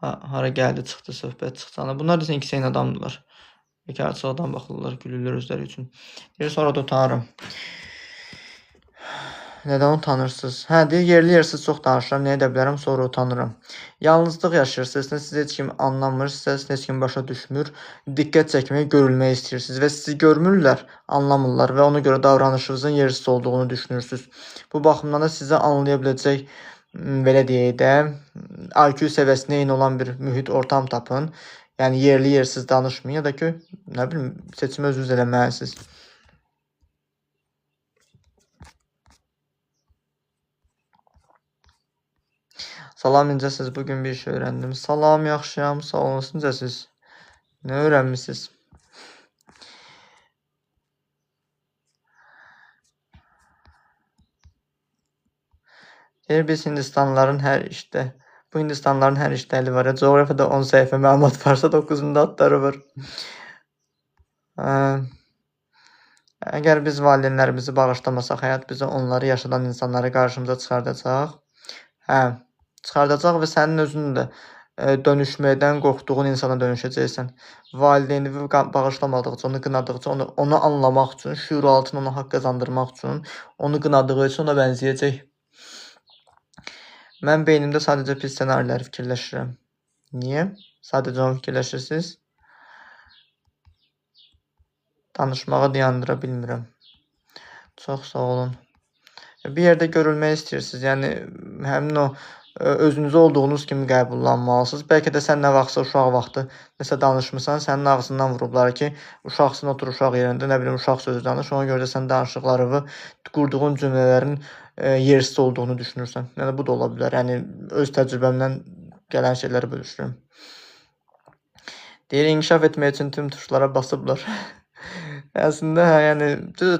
Hara gəldi, çıxdı söhbət çıxdı. Bunlar da ikisi eyni adamdırlar. Bekarçılıqdan baxırlar, gülürlər özləri üçün. Deyir, sonra da utanırım. Nədən utanırsınız? Hə, deyir, yerli yersiz çox danışıram, nə edə bilərəm, sonra utanıram. Yalnızlıq yaşayırsınız, sizi heç kim anlamır, sizi heç kim başa düşmür. Diqqət çəkmək, görülmək istəyirsiniz və sizi görmürlər, anlamırlar və ona görə davranışınızın yersiz olduğunu düşünürsünüz. Bu baxımdan da sizi anlaya biləcək, belə deyək də, IQ səviyyəsinə eyni olan bir mühit, ortam tapın. Yəni yerli yersiz danışmayın ya da ki, nə bilim, seçimi özünüz eləməlisiniz. Salam, necəsiz? Bugün bir şey öyrəndim. Salam, yaxşıyam, sağ olun, necəsiz? Nə öyrənmisiniz? Deyir, biz Hindistanlıların hər işdə, bu Hindistanlıların hər işdə əli var. Coğrafiyada 10 səhifə məlumat varsa 9-unda adları var. Əgər biz valideynlərimizi bağışlamasaq, həyat bizə onları yaşadan insanları qarşımıza çıxardacaq. Hə, çıxardacaq və sənin özün də dönüşməkdən qorxduğun insana dönüşəcəksən. Valideyni bağışlamadıqca, onu qınadıqca, onu anlamaq üçün, şüur altına ona haqq qazandırmaq üçün, onu qınadığı üçün ona bənzəyəcək. Mən beynimdə sadəcə pis ssenariləri fikirləşirəm. Niyə? Sadəcə onu fikirləşirsiniz? Danışmağı dayandıra bilmirəm. Çox sağ olun. Bir yerdə görülmək istəyirsiniz. Yəni, həmin o özünüzü olduğunuz kimi qəbullanmalısınız. Bəlkə də sən nə vaxtsa uşaq vaxtı nəsə danışmısan, sənin ağzından vurublar ki, uşaqsın, otur uşaq yerində, nə bilim, uşaq sözü danış. Ona görə də sən danışıqlarını, qurduğun cümlələrin yersiz olduğunu düşünürsən. Yəni, bu da ola bilər. Yəni, öz təcrübəmdən gələn şeyləri bölüşürəm. Deyir, inkişaf etmək üçün tüm tuşlara basıblar. Əslində, yəni,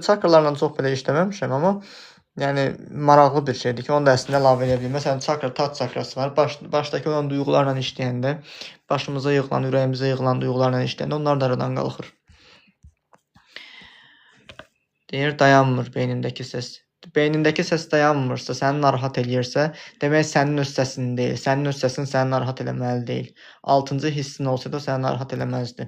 çakralarla çox belə işləməmişəm, amma yəni, maraqlı bir şeydir ki, onu da əslində əlavə edə bilir. Məsələn, çakra, tat çakrası var. Başdakı olan duyğularla işləyəndə, başımıza yığılan, ürəyimizə yığılan duyğularla işləyəndə, onlar da aradan qalxır. Deyir, dayanmır beynimdəki səs. Beynindəki səs dayanmırsa, səni narahat eləyirsə, demək sənin öz səsin deyil. Sənin öz səsin səni narahat eləməli deyil. 6-cı hissin olsaydı, o səni narahat eləməzdi.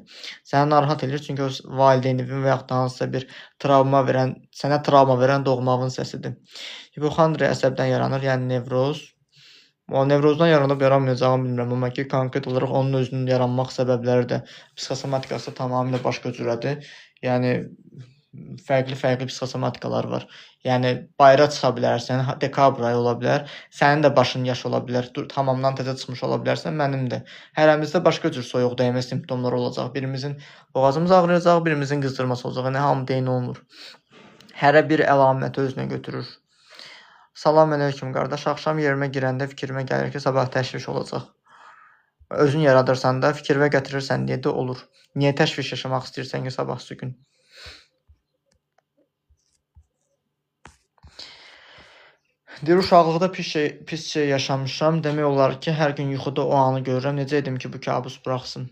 Səni narahat eləyir, çünki o valideynin və yaxud da hansısa bir sənə travma verən doğmağın səsidir. Hipoxondriya əsəbdən yaranır, yəni nevroz. O nevrozdan yaranıb yaranmayacağını bilmirəm, amma ki, konkret olaraq onun özünün yaranmaq səbəbləri də psixosomatikası tamamilə başqa cürədir. Yəni, fərqli psixosomatikalar var. Yəni, bayıra çıxa bilərsən, dekabr ayı ola bilər, sənin də başın yaş ola bilər, tamamdan təzə çıxmış ola bilərsən, mənim də. Hərəmizdə başqa cür soyuq dəymə simptomları olacaq. Birimizin boğazımız ağrıyacaq, birimizin qızdırması olacaq. Yəni, hamı deyini olmur. Hərə bir əlaməti özünə götürür. Salam əleykum, qardaş. Axşam yerimə girəndə fikrimə gəlir ki, sabah təşviş olacaq. Özün yaradırsan da, fikirvə gətirirsən deyə də olur. Niyə təşviş yaşamaq istəyirsən ki, sabahsı gün? Deyir, uşaqlıqda pis şey yaşamışam. Demək olar ki, hər gün yuxuda o anı görürəm. Necə edim ki, bu kabus buraxsın?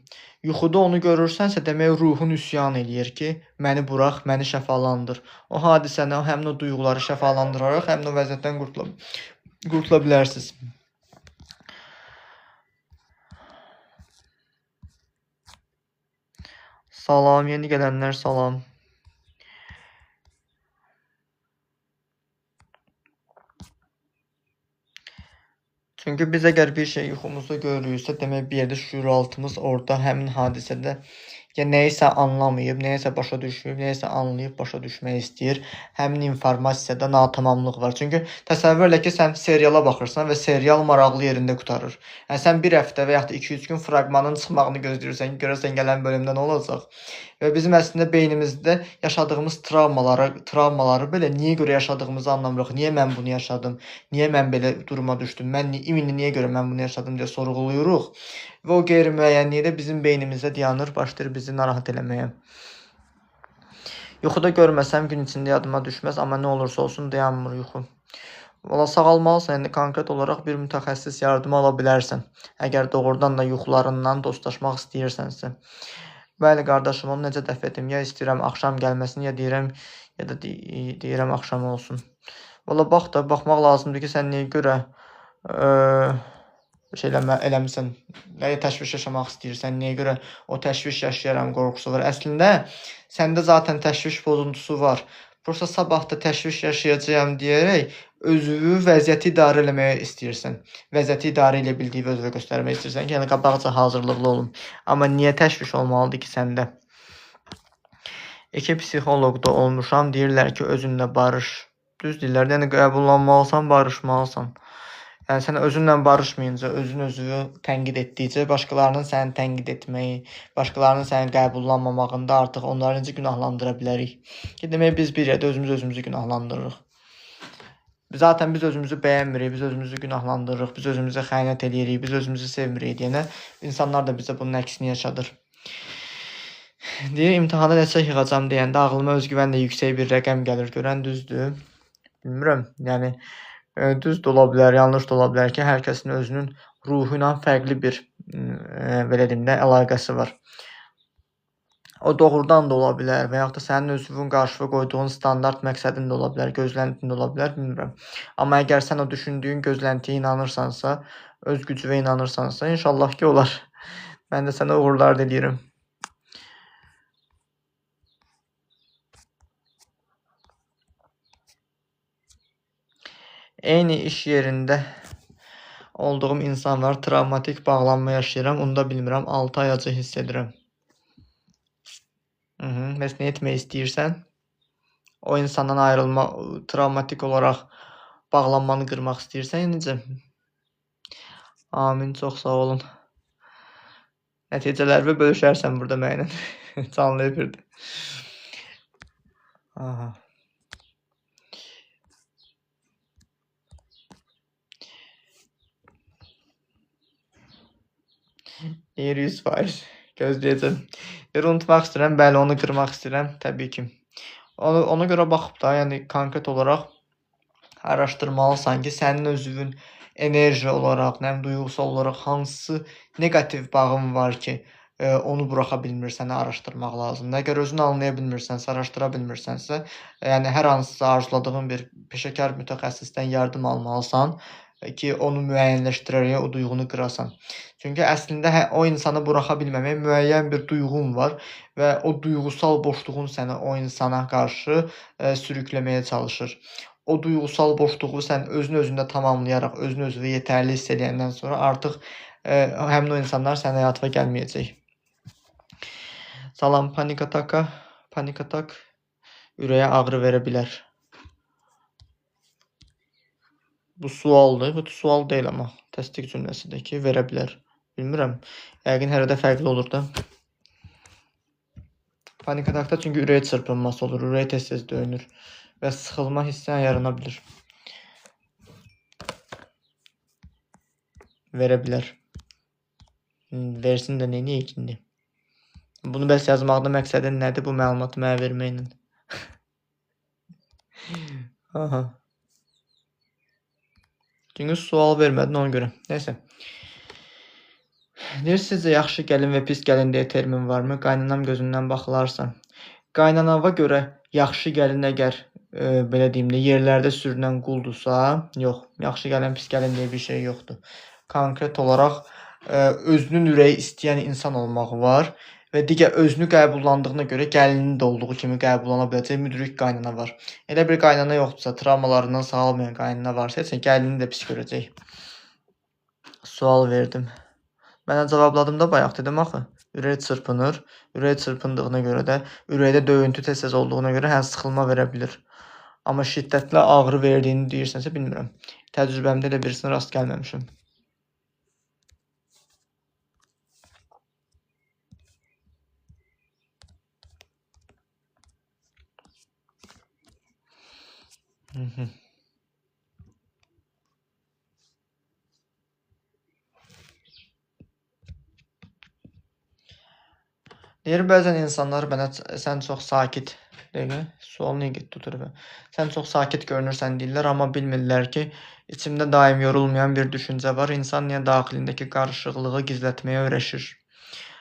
Yuxuda onu görürsənsə, demək ruhun üsyan eləyir ki, məni burax, məni şəfalandır. O hadisəni, həmin o duyğuları şəfalandıraraq, həmin o vəziyyətdən qurtula bilərsiniz. Salam, yeni gələnlər, salam. Çünki biz əgər bir şey yuxumuzda görürüksə, demək bir yerdə şüuraltımız orada həmin hadisədə ya nəyisə anlamayıb, nəyisə başa düşməyib, nəyisə anlayıb, başa düşmək istəyir. Həmin informasiyada natamamlıq var. Çünki təsəvvür elə ki, sən seriala baxırsan və serial maraqlı yerində qurtarır. Yəni, sən bir həftə və yaxud da 2-3 gün fraqmanın çıxmağını gözləyirsən ki, görəsən gələn bölümdə nə olacaq? Və bizim əslində beynimizdə yaşadığımız travmaları belə niyə görə yaşadığımızı anlamırıq. Niyə mən bunu yaşadım? Niyə mən belə duruma düşdüm? İndi niyə görə mən bunu yaşadım deyə sorğuluyuruq. Və o qeyri-müəyyənlik də bizim beynimizdə dayanır, başlayır bizi narahat eləməyə. Yuxuda görməsəm gün içində yadıma düşməz, amma nə olursa olsun dayanmır yuxu. Valla sağalmalısan, yəni konkret olaraq bir mütəxəssis yardımı ala bilərsən. Əgər doğrudan da yuxularından dostlaşmaq istəyirsənsə. Bəli qardaşım, onu necə dəf edim? Ya istəyirəm axşam gəlməsini, ya da deyirəm axşam olsun. Valla baxmaq lazımdır ki, sən niyə görə eləmisən, ya təşviş yaşamaq istəyirsən, niyə görə o təşviş yaşayaram qorxusu var. Əslində səndə zaten təşviş pozuntusu var. Prosta sabah da təşviş yaşayacağam deyərək özünü vəziyyəti idarə eləməyə istəyirsən. Vəziyyəti idarə elə bildiyi özünə göstərmək istəyirsən ki, yəni qabaqca hazırlıqlı olun. Amma niyə təşviş olmalıdır ki səndə? 2 psixoloqda olmuşam, deyirlər ki, özünlə barış. Düz deyirlər, yəni qəbullanmalısan, barışmalısan. Yəni sən özünlə barışmayınca, özünü tənqid etdikcə, başqalarının səni tənqid etməyi, başqalarının səni qəbullanmamağında artıq onları necə günahlandıra bilərik? Ki, demək biz bir yerdə özümüzü günahlandırırıq. Zaten biz özümüzü bəyənmirik, biz özümüzü günahlandırırıq, biz özümüzə xəyanət edirik, biz özümüzü sevmirik deyənə insanlar da bizə bunun əksini yaşadır. Deyir, imtahana neçə yığacam deyəndə ağlıma özgüvənlə yüksək bir rəqəm gəlir. Görən düzdür? Bilmirəm, yəni düz də ola bilər, yanlış da ola bilər ki, hər kəsin özünün ruhu ilə fərqli bir belə deyim də əlaqəsi var. O doğrudan da ola bilər və yaxud da sənin özünün qarşıya qoyduğun standart məqsədin də ola bilər, gözləntin də ola bilər, bilmirəm. Amma əgər sən o düşündüyün gözləntiyə inanırsansa, öz gücünə inanırsansa, inşallah ki olar. Mən də sənə uğurlar diləyirəm. Eyni iş yerində olduğum insan var, travmatik bağlanma yaşayıram, onu da bilmirəm, 6 ay acı hiss edirəm. Bəs nə etmək istəyirsən? O insandan ayrılma, travmatik olaraq bağlanmanı qırmaq istəyirsən, necə? Amin, çox sağ olun. Nəticələrimi bölüşərsən burada mənlə. Canlı efirdə. Aha. Deyir 100%. Gözləyəcəm. Unutmaq istəyirəm, bəli, onu qırmaq istəyirəm, təbii ki. Ona görə baxıb da, yəni konkret olaraq araşdırmalısan ki, sənin özünün enerji olaraq, duyğusal olaraq hansı negativ bağın var ki, onu buraxa bilmirsən, araşdırmaq lazımdır. Əgər özünü anlaya bilmirsənsə, araşdıra bilmirsənsə, yəni hər hansısa arzuladığın bir peşəkar mütəxəssisdən yardım almalısan ki, onu müəyyənləşdirərək o duyğunu qırasan. Çünki əslində o insanı buraxa bilməmək müəyyən bir duyğun var və o duyğusal boşluğun səni o insana qarşı sürükləməyə çalışır. O duyğusal boşluğu sən özünü-özündə tamamlayaraq, özünü-özündə yetərli hiss edəndən sonra artıq həmin o insanlar sənin həyatına gəlməyəcək. Salam, panik atak ürəyə ağrı verə bilər. Bu sualdır, bu sual deyil amma təsdiq cümləsidir ki, verə bilər. Bilmirəm, yəqin hər də fərqli olur da. Panik atakda çünki ürək çırpınması olur, ürək tez-tez döyünür və sıxılma hissi yarana bilir. Verə bilər. Versin də neyini indi? Bunu bəs yazmaqda məqsədin nədir bu məlumatı mənə verməklə? Aha. Çünki sual vermədin ona görə. Neysə. Deyir, sizcə yaxşı gəlin və pis gəlin deyə termin varmı? Qaynanam gözündən baxılarsa. Qaynanava görə yaxşı gəlin əgər belə deyim də yerlərdə sürünən quldursa, yox. Yaxşı gəlin, pis gəlin deyə bir şey yoxdur. Konkret olaraq özünün ürəyi istəyən insan olmaq var və digər özünü qəbullandığına görə gəlinin də olduğu kimi qəbullana biləcək müdrik qaynana var. Elə bir qaynana yoxdursa, travmalarından sağalmayan qaynana varsa, heç gəlini də pis görəcək. Sual verdim. Mənə cavabladım da bayaq dedim axı. Ürək çırpınır. Ürək çırpındığına görə də, ürəkdə döyüntü tez-tez olduğuna görə sıxılma verə bilir. Amma şiddətli ağrı verdiyini deyirsənsə, bilmirəm. Təcrübəmdə elə birisine rast gəlməmişim. Deyir bəzən insanlar mənə sən çox sakit deyir. Sual niyə getdi o tərəfə? Sən çox sakit görünürsən deyirlər, amma bilmirlər ki, içimdə daim yorulmayan bir düşüncə var. İnsan niyə daxilindəki qarışıqlığı gizlətməyə öyrəşir?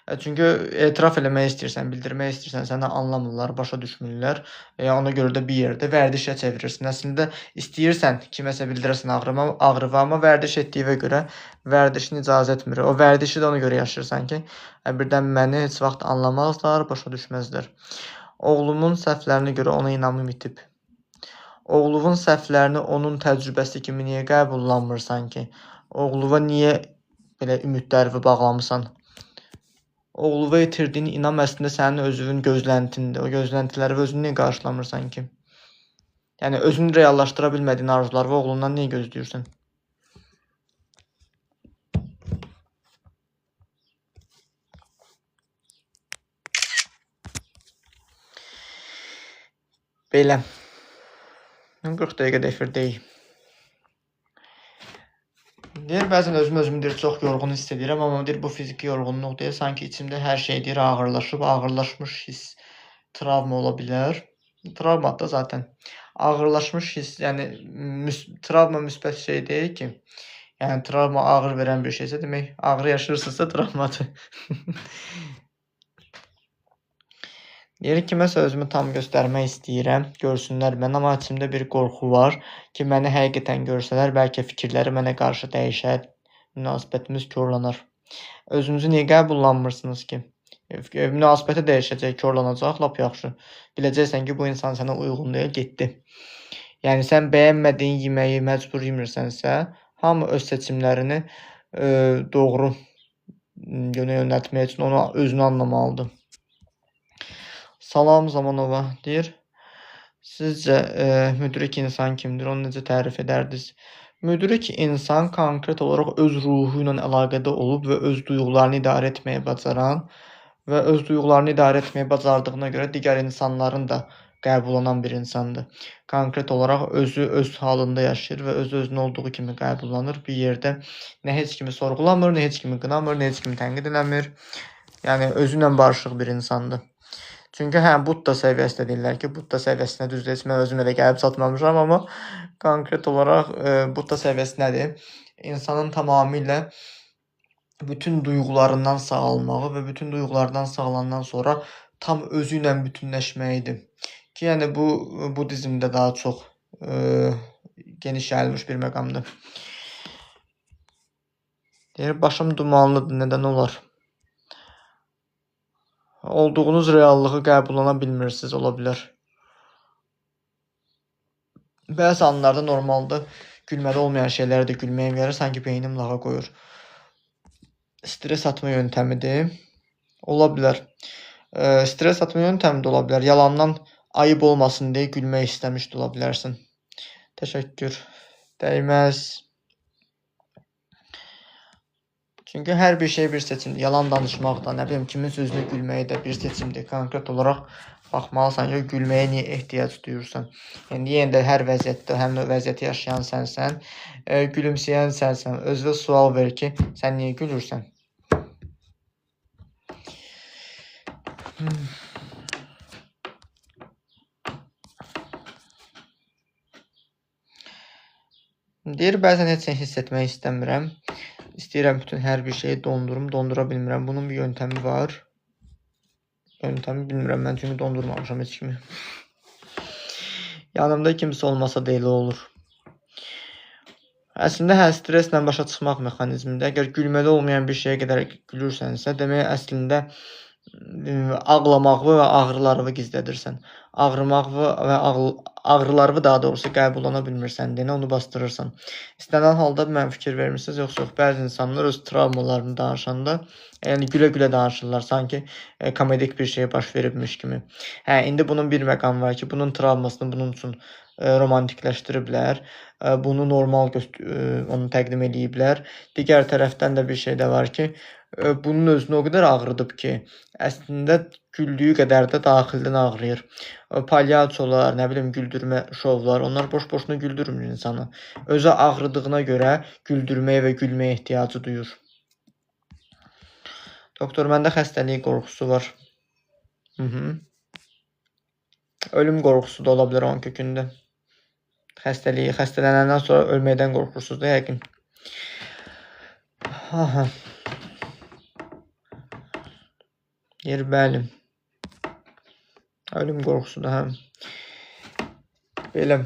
Çünki etiraf eləmək istəyirsən, bildirmək istəyirsən, səni anlamırlar, başa düşmürlər. Ona görə də bir yerdə vərdişə çevirirsən. Əslində istəyirsən kiməsə bildirəsən ağrıva, amma vərdiş etdiyinə görə vərdişin icazə etmir. O vərdişi də ona görə yaşayırsan ki, birdən məni heç vaxt anlamazlar, başa düşməzlər. Oğlumun səhvlərinə görə ona inamım itib. Oğlunun səhvlərini onun təcrübəsi kimi niyə qəbullanmırsan ki? Oğluva niyə belə ümidlərini bağlamısan? Oğluva itirdiyin inam əslində sənin özünün gözləntindir. O gözləntiləri özün niyə qarşılamırsan ki? Yəni özünü reallaşdıra bilmədiyin arzuları oğlundan niyə gözləyirsən? Belə. 40 dəqiqədə efirdəyik. Deyir, bəzən özümü deyir, çox yorğun hiss edirəm, amma deyir, bu fiziki yorğunluq deyil, sanki içimdə hər şey deyir, ağırlaşıb, ağırlaşmış hiss travma ola bilər. Travma da zaten ağırlaşmış hiss, yəni travma müsbət şey deyil ki. Yəni travma ağır verən bir şeysə, demək ağrı yaşayırsınızsa travmadır. Deyir, kiməsə özümü tam göstərmək istəyirəm, görsünlər mən, amma içimdə bir qorxu var ki, məni həqiqətən görsələr, bəlkə fikirləri mənə qarşı dəyişər, münasibətimiz korlanar. Özünüzü niyə qəbullanmırsınız ki? Münasibəti dəyişəcək, korlanacaq, lap yaxşı. Biləcəksən ki, bu insan sənə uyğun deyil, getdi. Yəni, sən bəyənmədiyin yeməyi məcbur yemirsənsə, hamı öz seçimlərini doğru yönə yönəltmək üçün onu özünü anlamalıdır. Salam Zamanova deyir, sizcə müdrik insan kimdir, onu necə tərif edərdiniz? Müdrik insan konkret olaraq öz ruhu ilə əlaqədə olub və öz duyğularını idarə etməyə bacaran və öz duyğularını idarə etməyə bacardığına görə digər insanların da qəbullanan bir insandır. Konkret olaraq özü öz halında yaşayır və özünün olduğu kimi qəbullanır. Bir yerdə nə heç kimi sorğulamır, nə heç kimi qınamır, nə heç kimi tənqid eləmir. Yəni özü ilə barışıq bir insandır. Çünki Budda səviyyəsində deyirlər ki, Budda səviyyəsinə düzdür, heç mən özüm elə gəlib çatmamışam, amma konkret olaraq Budda səviyyəsi nədir? İnsanın tamamilə bütün duyğularından sağalmağı və bütün duyğulardan sağalandan sonra tam özü ilə bütünləşməyidir. Ki, yəni bu Budizmdə daha çox geniş yayılmış bir məqamdır. Deyir, başım dumanlıdır, nədən olar? Olduğunuz reallığı qəbullana bilmirsiniz, ola bilər. Bəzi anlarda normalda gülməli olmayan şeyləri də gülməyə gəlir, sanki beynim lağa qoyur. Stres atma yöntəmidir. Ola bilər. Stres atma yöntəmi də ola bilər. Yalandan ayıb olmasın deyə gülmək istəmiş də ola bilərsin. Təşəkkür. Dəyməz. Çünki hər bir şey bir seçimdir. Yalan danışmaq da, nə bilim, kimin sözünə gülməyi də bir seçimdir. Konkret olaraq baxmalısan ki, gülməyə niyə ehtiyac duyursan. Yəni, yenə də hər vəziyyətdə, həmin o vəziyyəti yaşayan sənsən, gülümsəyən sənsən. Özünə sual ver ki, sən niyə gülürsən? Deyir, bəzən heç hiss etmək istəmirəm. İstəyirəm bütün hər bir şeyi dondurum, dondura bilmirəm. Bunun bir yöntəmi var. Yöntəmi bilmirəm mən, çünki dondurmamışam heç kimi. Yanımda kimsə olmasa da elə olur. Əslində, streslə başa çıxmaq mexanizmində, əgər gülməli olmayan bir şeyə qədər gülürsənsə, demək əslində ağlamağı və ağrılarını gizlədirsən. Ağrımağı və ağrılarını daha doğrusu qəbullana bilmirsən deyənə onu bastırırsan. İstənilən halda mən fikir vermirsiniz, yoxsa yox. Bəzi insanlar öz travmalarını danışanda, yəni gülə-gülə danışırlar, sanki komedik bir şey baş veribmiş kimi. İndi bunun bir məqamı var ki, bunun travmasını bunun üçün romantikləşdiriblər, bunu normal onu təqdim ediblər. Digər tərəfdən də bir şey də var ki, bunun özünü o qədər ağrıdıb ki, əslində güldüyü qədər də daxildən ağrıyır. Palyaçolar, nə bilim, güldürmə şovlar, onlar boş-boşuna güldürmür insanı. Özü ağrıdığına görə güldürməyə və gülməyə ehtiyacı duyur. Doktor, məndə xəstəlik qorxusu var. Ölüm qorxusu da ola bilər onun kökündə. Xəstələnəndən sonra ölməkdən qorxursunuz da yəqin. Aha. Yer, bəli. Ölüm qorxusu da, hə. Belə.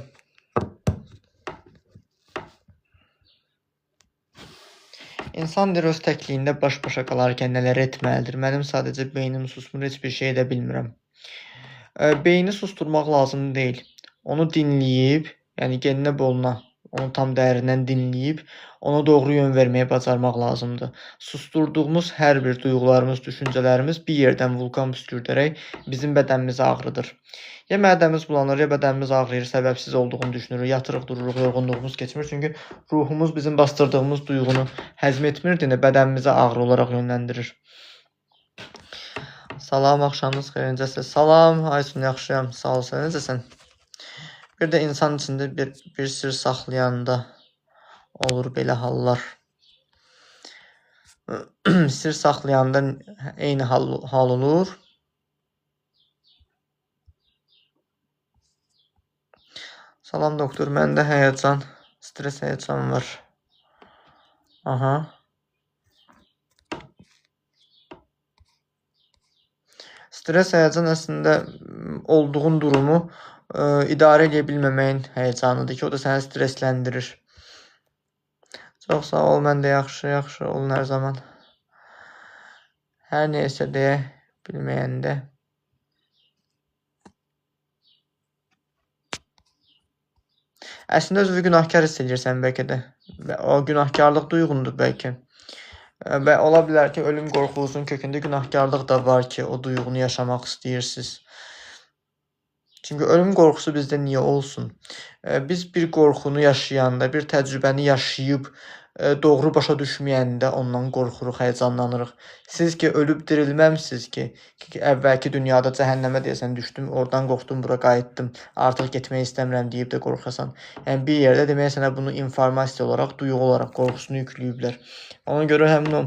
İnsan öz təkliyində baş-başa qalarkən nələr etməlidir? Mənim sadəcə beynim susmur, heç bir şey edə bilmirəm. Beyni susturmaq lazım deyil. Onu dinləyib, yəni geninə boluna, onu tam dərindən dinləyib, ona doğru yön verməyə bacarmaq lazımdır. Susturduğumuz hər bir duyğularımız, düşüncələrimiz bir yerdən vulkan püskürdərək bizim bədənimizi ağrıdır. Ya mədəmiz bulanır, ya bədənimiz ağrıyır, səbəbsiz olduğunu düşünürük, yatırıq, dururuq, yorğunluğumuz keçmir. Çünki ruhumuz bizim bastırdığımız duyğunu həzm etmir, bədənimizə ağrı olaraq yönləndirir. Salam, axşamınız xeyrincəsiz. Salam, Aysun, yaxşıyam. Sağ ol, sən necəsən? Bir də insan içində bir sir saxlayanda olur belə hallar. Sir saxlayanda eyni hal olur. Salam doktor, məndə həyəcan, stres həyəcan var. Aha. Stres həyəcan əslində olduğun durumu idarə edə bilməməyin həyəcanıdır ki, o da səni stresləndirir. Çox sağ ol, mən də yaxşı olun hər zaman. Hər neysə deyə bilməyəndə. Əslində özünü günahkar hiss edirsən bəlkə də. O günahkarlıq duyğundur bəlkə. Və ola bilər ki, ölüm qorxusunun kökündə günahkarlıq da var ki, o duyğunu yaşamaq istəyirsiniz. Çünki ölüm qorxusu bizdə niyə olsun? Biz bir qorxunu yaşayanda, bir təcrübəni yaşayıb, doğru başa düşməyəndə ondan qorxuruq, həyəcanlanırıq. Siz ki, ölüb dirilməmsiniz ki, əvvəlki dünyada cəhənnəmə deyəsən düşdüm, oradan qorxdum, bura qayıtdım, artıq getmək istəmirəm deyib də qorxasan. Yəni, bir yerdə demək sənə bunu informasiya olaraq, duyğu olaraq qorxusunu yükləyiblər. Ona görə həmin o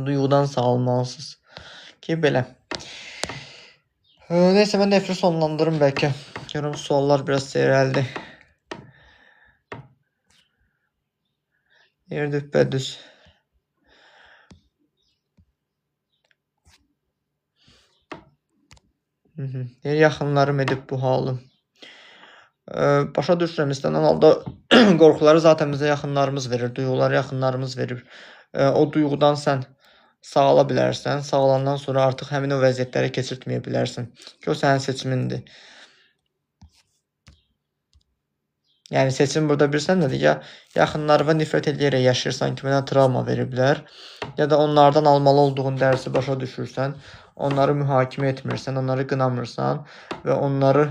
duyğudan sağalmalısınız ki, belə. Neysə, mən nefri sonlandırım bəlkə. Görüm, suallar biraz seyrəldi. Yer düppədüz. Yer yaxınlarım edib bu halı. Başa düşürəm, istənilən halda qorxuları zaten bizə yaxınlarımız verir, duyğuları yaxınlarımız verir. O duyğudan sən sağala bilərsən, sağalandan sonra artıq həmin o vəziyyətləri keçirtməyə bilərsən ki, o sənin seçimindir. Yəni, seçim burada bilirsən nədir? Ya yaxınlarına nifrət edərək yaşayırsan ki, mənə travma veriblər, ya da onlardan almalı olduğun dərsi başa düşürsən, onları mühakimə etmirsən, onları qınamırsan və onları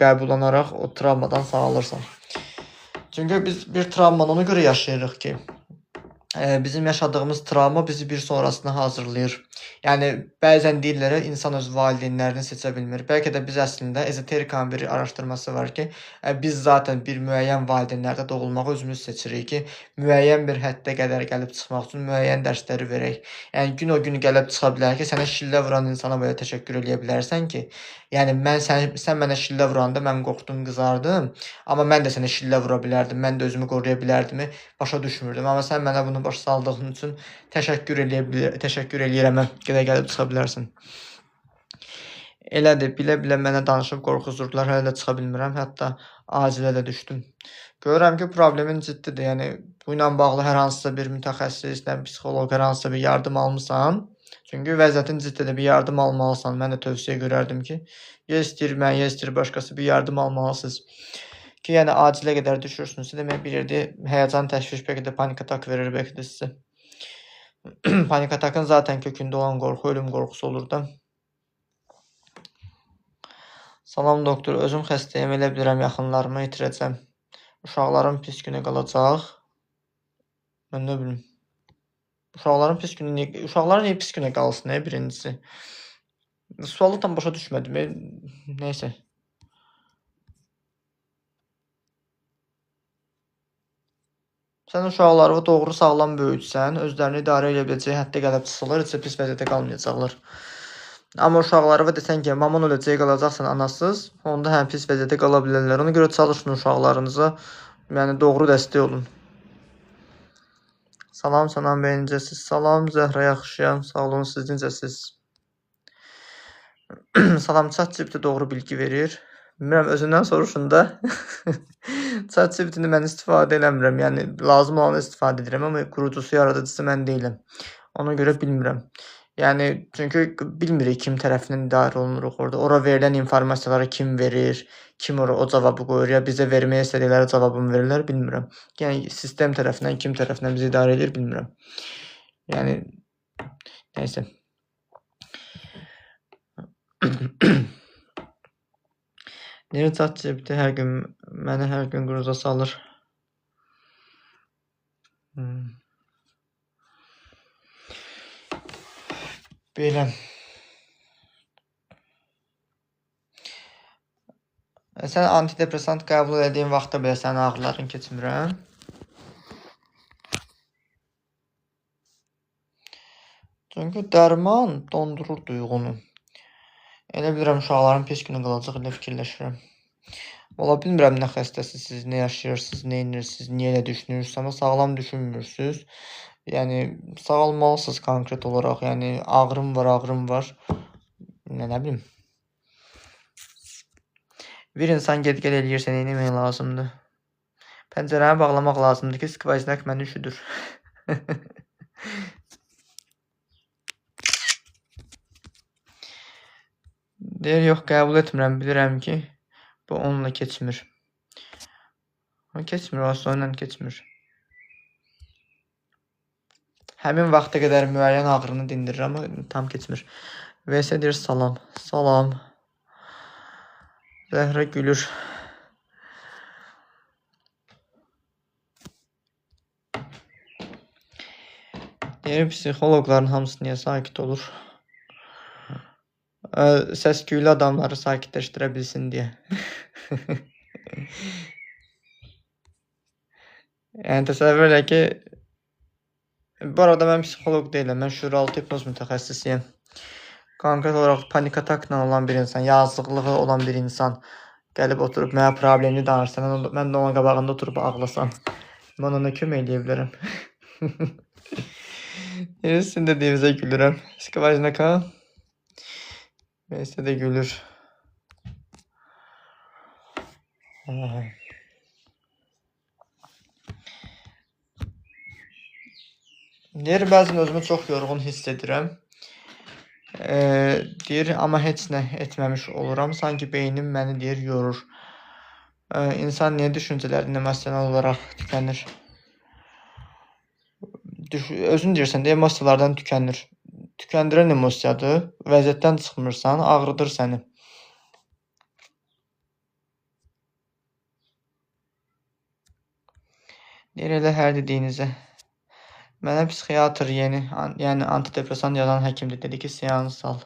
qəbullanaraq o travmadan sağalırsan. Çünki biz bir travmanı ona görə yaşayırıq ki, bizim yaşadığımız travma bizi bir sonrasına hazırlayır. Yəni, bəzən deyirlər, insan öz valideynlərini seçə bilmir. Bəlkə də biz əslində ezoterikanın bir araşdırması var ki, biz zaten bir müəyyən valideynlərdə doğulmağı özümüz seçirik ki, müəyyən bir həddə qədər gəlib çıxmaq üçün müəyyən dərsləri verək. Yəni, gün o gün gəlib çıxa bilər ki, sənə şillə vuran insana belə təşəkkür eləyə bilərsən ki, yəni, sən mənə şillə vuranda mən qorxdum, qızardım, amma mən də sənə şillə vura bilərdim, mən də özümü qoruya bilərdim, başa düşmürdüm. Amma sən mənə bunu başa saldığın üçün təşəkkür eləyirəm, gəlib çıxa bilərsən. Elədir, bilə-bilə mənə danışıb qorxuzdurdular, hələ də çıxa bilmirəm, hətta acilə də düşdüm. Görürəm ki, problemin ciddidir, yəni bu ilə bağlı hər hansısa bir mütəxəssis, psixoloq, hər hansısa bir yardım almısan. Çünki vəziyyətin ciddidir, bir yardım almalısan. Mən də tövsiyə görərdim ki, ya istəyir mən, ya istəyir başqası bir yardım almalısınız. Ki, yəni acilə qədər düşürsünüz. Demək, bir yerdə həyəcan, təşviş, bəlkə də panik atak verir bəlkə də sizə. Panik atakın zaten kökündə olan qorxu, ölüm qorxusu olur da. Salam doktor, özüm xəstəyəm, elə bilirəm yaxınlarımı itirəcəm. Uşaqlarım pis günə qalacaq. Mən nə bilim. Uşaqların niyə pis günə qalsın, birincisi. Sualı tam başa düşmədim. Nəysə. Sən uşaqları doğru sağlam böyütsən, özlərini idarə edə biləcəyi həddə gəlib çıxsalar, heç də pis vəziyyətdə qalmayacaqlar. Amma uşaqlara desən ki, maman öləcək, qalacaqsan anasız, onda həm pis vəziyyətdə qala bilərlər. Ona görə çalışın uşaqlarınıza, yəni doğru dəstək olun. Salam, salam, beyincəsiz. Salam, Zəhra, yaxşıyam. Sağ olun, siz necəsiz? Salam, ChatGPT doğru bilgi verir. Bilmirəm, özündən soruşun da. ChatGPT-ni mən istifadə eləmirəm. Yəni, lazım olanı istifadə edirəm, amma qurucusu, yaradıcısı mən deyiləm. Ona görə bilmirəm. Yəni, çünki bilmirik kim tərəfindən idarə olunuruq orada. Ora verilən informasiyaları kim verir, kim o cavabı qoyur, ya bizə verməyə istədikləri cavabını verirlər, bilmirəm. Yəni, sistem tərəfindən, kim tərəfindən bizi idarə edir, bilmirəm. Yəni, nəysə. Niyə ChatGPT məni hər gün quruza salır? Belə. Sən antidepressant qəbul etdiyin vaxtda belə sənin ağrıların keçmirəm. Çünki dərman dondurur duyğunu. Elə bilirəm uşaqların pis günü qalacaq, elə fikirləşirəm. Ola bilmirəm nə xəstəsiz, nə yaşayırsınız, nə inirsiniz, niyə elə düşünürsünüz, amma sağlam düşünmürsünüz. Yəni, sağalmalısınız konkret olaraq. Yəni, ağrım var. Nə bilim. Bir insan ged-gel eləyirsə, nə etmək lazımdır? Pəncərəni bağlamaq lazımdır ki, skvoznak məni üşüdür. Deyir, yox, qəbul etmirəm, bilirəm ki, bu onunla keçmir. Keçmir, o sonla keçmir. Həmin vaxta qədər müəyyən ağrını dindirir, amma tam keçmir. VS deyir, salam. Salam. Zəhra gülür. Deyir, psixologların hamısı niyə sakit olur? Səs-küylü adamları sakitləşdirə bilsin deyə. Yəni, təsəvvür elə ki, bu arada mən psixoloq deyiləm, mən şüuraltı hipnoz mütəxəssisiyəm. Konkret olaraq panik atakla olan bir insan, yazıqlığı olan bir insan gəlib oturub mənə problemini danışsa, mən də onun qabağında oturub ağlasam, mən ona kömək eləyə bilərəm. Sizin dediyinizə gülürəm. Skvajnaka. Neyse de gülür. Deyir, bəzən özümü çox yorğun hiss edirəm. Deyir, amma heç nə etməmiş oluram. Sanki beynim məni deyir, yorur. İnsan niyə düşüncələrini emosional olaraq tükənir? Özün deyirsən də, emosiyalardan tükənir. Tükəndirən emosiyadır, vəziyyətdən çıxmırsan, ağrıdır səni. Deyir, elə hər dediyinizə. Mənə psixiatr yəni antidepresan yazan həkimdir, dedi ki, seans al.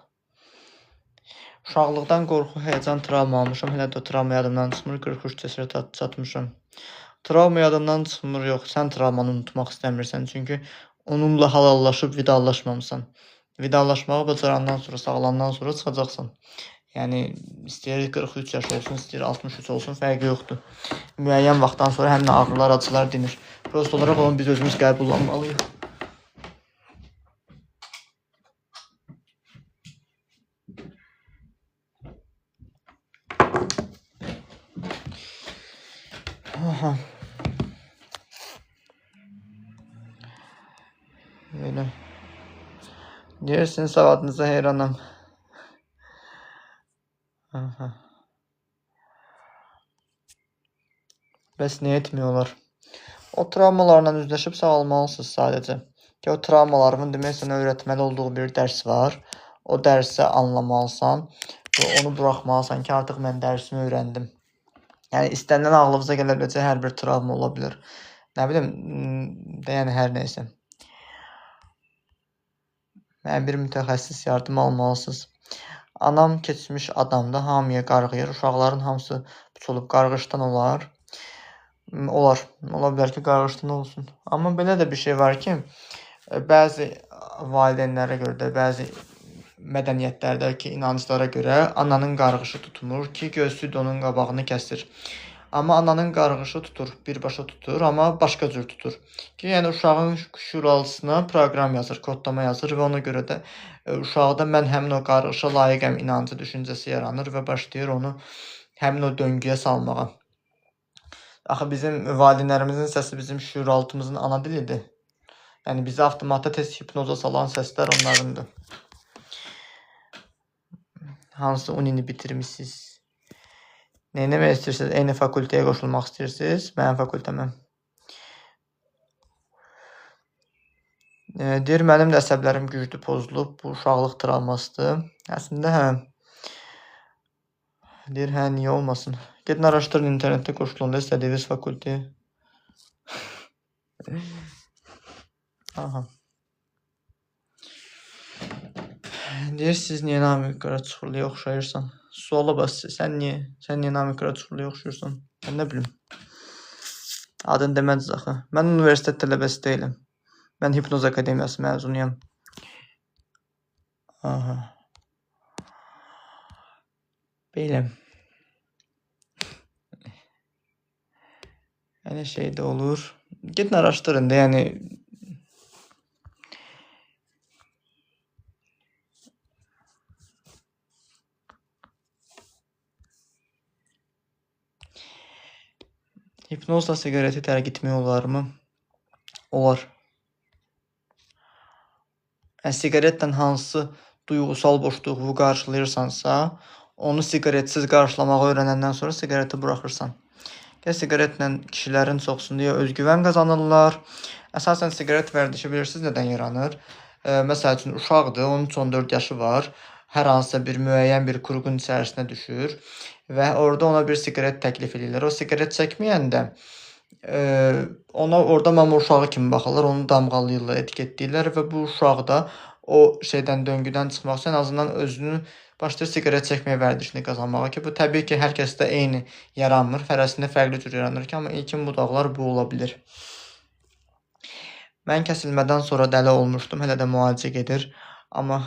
Uşaqlıqdan qorxu, həyəcan, travma almışam, hələ də o travma yadımdan çıxmır, 43 cəsarət çatmışam. Travma yadımdan çıxmır, yox, sən travmanı unutmaq istəmirsən, çünki onunla halallaşıb vidalaşmamısan. Vidalaşmağı bacarandan sonra, sağlandan sonra çıxacaqsan. Yəni, istəyir 43 yaş olsun, istəyir 63 olsun, fərqi yoxdur. Müəyyən vaxtdan sonra həmin ağrılar, acılar dinir. Prost olaraq onu biz özümüz qəbullanmalıyıq. Aha. Belə. Deyirsin, savadınıza heyranam. Aha. Bəs nə etmiyorlar? O travmalarla üzləşib sağalmalısınız sadəcə. Ki, o travmalarımın demək sənə öyrətməli olduğu bir dərs var. O dərsi anlamalısan və onu buraxmalısan ki, artıq mən dərsimi öyrəndim. Yəni, istənilən ağlınıza gələ biləcək hər bir travma ola bilər. Nə bilim, yəni hər neysə. Yəni bir mütəxəssis yardım almalısınız. Anam keçmiş adamda hamıya qarğıyır. Uşaqların hamısı puçulub qarğışdan olar. Olar. Ola bilər ki, qarğışdan olsun. Amma belə də bir şey var ki, bəzi valideynlərə görə də, bəzi mədəniyyətlərdəki inanclara görə ananın qarğışı tutmur ki, göz onun qabağını kəsir. Amma ananın qarğışı tutur, birbaşa tutur, amma başqa cür tutur. Ki, yəni uşağın şüuraltısına proqram yazır, kodlama yazır və ona görə də uşaqda mən həmin o qarğışa layiqəm inancı düşüncəsi yaranır və başlayır onu həmin o döngüyə salmağa. Axı bizim valideynlərimizin səsi bizim şüuraltımızın ana dilidir. Yəni bizi avtomatda tez hipnoza salan səslər onlarındır. Hansı unini bitirmişsiniz? Nə etmək istəyirsiniz? Eyni fakültəyə qoşulmaq istəyirsiniz? Mənim fakültəmə. Deyir, mənim də əsəblərim güclü pozulub. Bu uşaqlıq travmasıdır. Əslində hə. Deyir, hə, niyə olmasın? Gedin araşdırın internetdə qoşulunda istədiyiniz fakültəyə. Aha. Deyir, siz niyə Namiq Qaraçuxurluya oxşayırsan? Suala bax, sən niyə Namiq Qaraçuxurluya oxşayırsan? Mən nə bilim. Adını demədiniz axı. Mən universitet tələbəsi deyiləm. Mən Hipnoz Akademiyası məzunuyam. Aha. Beləm. Elə şey də olur. Gedin araşdırın da, yəni hipnozla siqareti tərk etmək olarmı? Olar. Siqaretlə hansı duyğusal boşluğu qarşılayırsansa, onu siqaretsiz qarşılamağı öyrənəndən sonra siqareti buraxırsan. Siqaretlə kişilərin çoxsunda ya özgüvən qazanırlar. Əsasən siqaret vərdişi bilirsiniz nədən yaranır? Məsəl üçün uşaqdır, onun 13-14 yaşı var. Hər hansısa bir müəyyən bir qruqun içərisinə düşür və orada ona bir siqaret təklif edirlər. O siqaret çəkməyəndə ona orada mama uşağı kimi baxırlar, onu damğalayırlar, etiketləyirlər və bu uşaq da o şeydən, döngüdən çıxmaq üçün ən azından özünü başlayır siqaret çəkməyə vərdişini qazanmağa ki, bu təbii ki, hər kəsdə eyni yaranmır, hərəsində fərqli cür yaranır ki, amma ilkin budaqlar bu ola bilir. Mən kəsilmədən sonra dəli olmuşdum, hələ də müalicə gedir, amma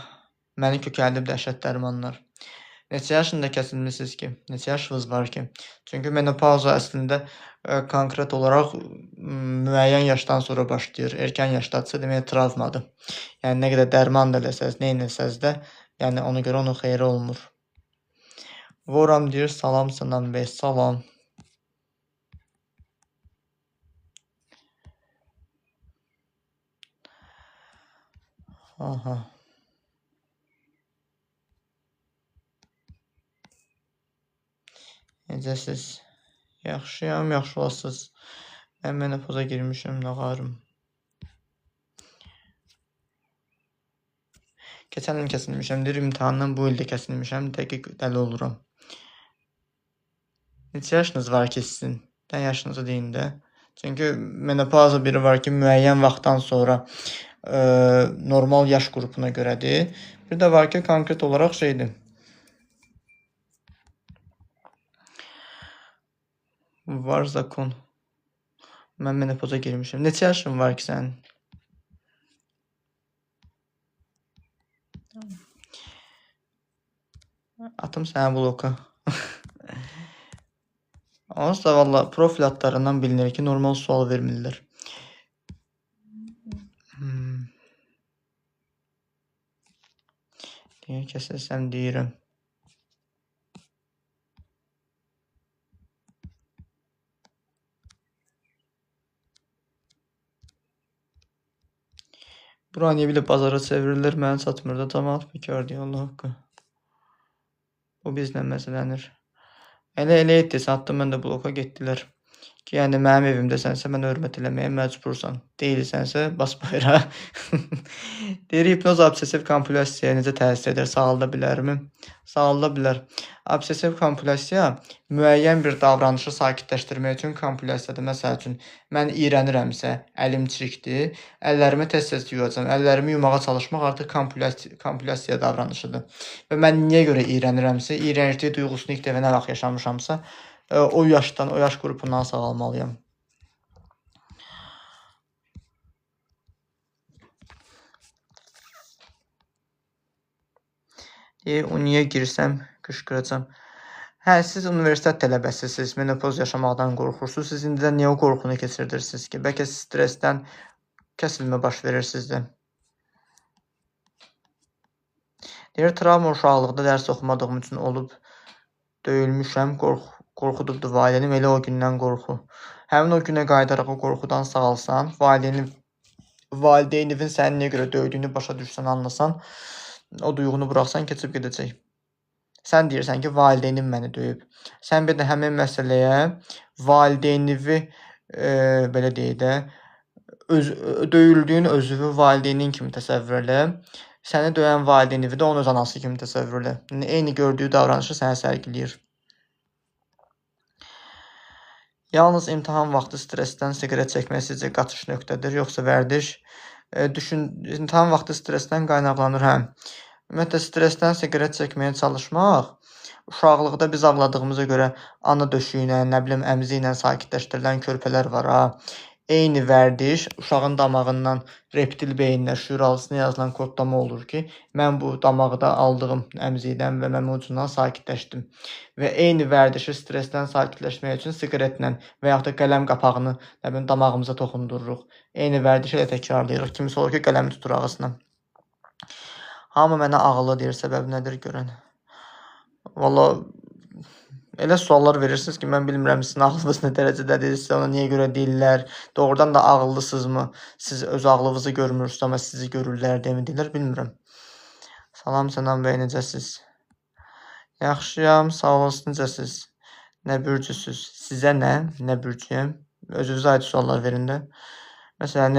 məni kökəldib dəhşət dərmanlar. Neçə yaşında kəsilmisiniz ki? Neçə yaşınız var ki? Çünki menopauza əslində konkret olaraq müəyyən yaşdan sonra başlayır. Erkən yaşdadırsa demək travmadır. Yəni nə qədər dərman da eləsəz, nə eləsəz də, yəni ona görə onun xeyri olmur. Voram deyir, salam Sinan bəy, salam. Aha. Necəsiz? Yaxşıyam, yaxşı olasınız. Mən menopoza girmişəm, nə qarım. Keçən il kəsilmişəm, deyir imtahandan bu ildə kəsilmişəm, dəqiq dəli oluram. Neçə yaşınız var ki sizin? Dən yaşınızı deyin də. Çünki menopauza biri var ki, müəyyən vaxtdan sonra normal yaş qrupuna görədir. Bir də var ki, konkret olaraq şeydir. Var zakon. Mən menopoza girmişəm. Neçə yaşın var ki sənin? Atım sənə bloka. Onsuz da valla profil adlarından bilinir ki, normal sual vermirlər. Deyə kəsəsəm deyirəm. Bura niyə belə bazara çevrilir, mənə çatmır da, cəmaət bekar deyə Allah haqqı. Bu bizlə məsələnir. Elə etdi, satdım, mən də bloka getdilər. Ki, yəni mənim evimdəsənsə mən hörmət eləməyə məcbursan. Deyilsənsə bas bayıra. Deyir, hipnoz obsessiv kompulsiyaya necə təsir edər? Sağalda bilərmi? Sağalda bilər. Obsessiv kompulsiya müəyyən bir davranışı sakitləşdirmək üçün kompulsiyadır. Məsəl üçün, mən iyrənirəmsə, əlim çirkdir, əllərimi tez-tez yuyacam. Əllərimi yumağa çalışmaq artıq kompulsiya davranışıdır. Və mən niyə görə iyrənirəmsə, iyrənclik duyğusunu ilk dəfə nə vaxt yaşamışamsa, o yaşdan, o yaş qrupundan sağalmalıyam. Uniyə girsəm qışqıracam. Hə, siz universitet tələbəsisiniz, menopoz yaşamaqdan qorxursunuz. Siz indidən niyə o qorxunu keçirdirsiniz ki? Bəlkə stressdən kəsilmə baş verir sizdə. Deyir, travma uşaqlıqda dərs oxumadığım üçün olub, döyülmüşəm, qorxudubdur valideynim, elə o gündən qorxu. Həmin o günə qayıdaraq o qorxudan sağalsan, valideyninin səni niyə görə döydüyünü başa düşsən, anlasan, o duyğunu buraxsan, keçib gedəcək. Sən deyirsən ki, valideynim məni döyüb. Sən bir də həmin məsələyə valideynivi, belə deyək də, döyüldüyün özünü valideynin kimi təsəvvür elə. Səni döyən valideynivi də onun öz anası kimi təsəvvür elə. Eyni gördüyü davranışı sənə sərgiləyir. Yalnız imtahan vaxtı stressdən siqaret çəkmək sizcə qaçış nöqtədir, yoxsa vərdiş? İmtahan vaxtı stressdən qaynaqlanır, hə. Ümumiyyətlə, stressdən siqaret çəkməyə çalışmaq, uşaqlıqda biz ağladığımıza görə ana döşüyü ilə, nə bilim, əmzi ilə sakitləşdirilən körpələr var, ha. Eyni vərdiş uşağın damağından reptil beyinlə şüur algısına yazılan kodlama olur ki, mən bu damağda aldığım əmzikdən və mənim ucundan sakitləşdim. Və eyni vərdişi stressdən sakitləşmək üçün siqaretlə və yaxud da qələm qapağını damağımıza toxundururuq. Eyni vərdişi ilə təkrarlayırıq. Kimisi olur ki, qələmi tutur ağzına. Hamı mənə ağıllı deyir, səbəb nədir görən? Valla, elə suallar verirsiniz ki, mən bilmirəm sizin ağlınız nə dərəcədədir, sizə ona niyə görə deyirlər, doğrudan da ağıllısınızmı, siz öz ağlınızı görmürsünüz, amma sizi görürlər, deyirlər, bilmirəm. Salam Sənan bəy, necəsiz? Yaxşıyam, sağ olasın, necəsiz? Nə bürcüsüz? Sizə nə? Nə bürcüyəm? Özünüzə aid suallar verin də. Məsələn,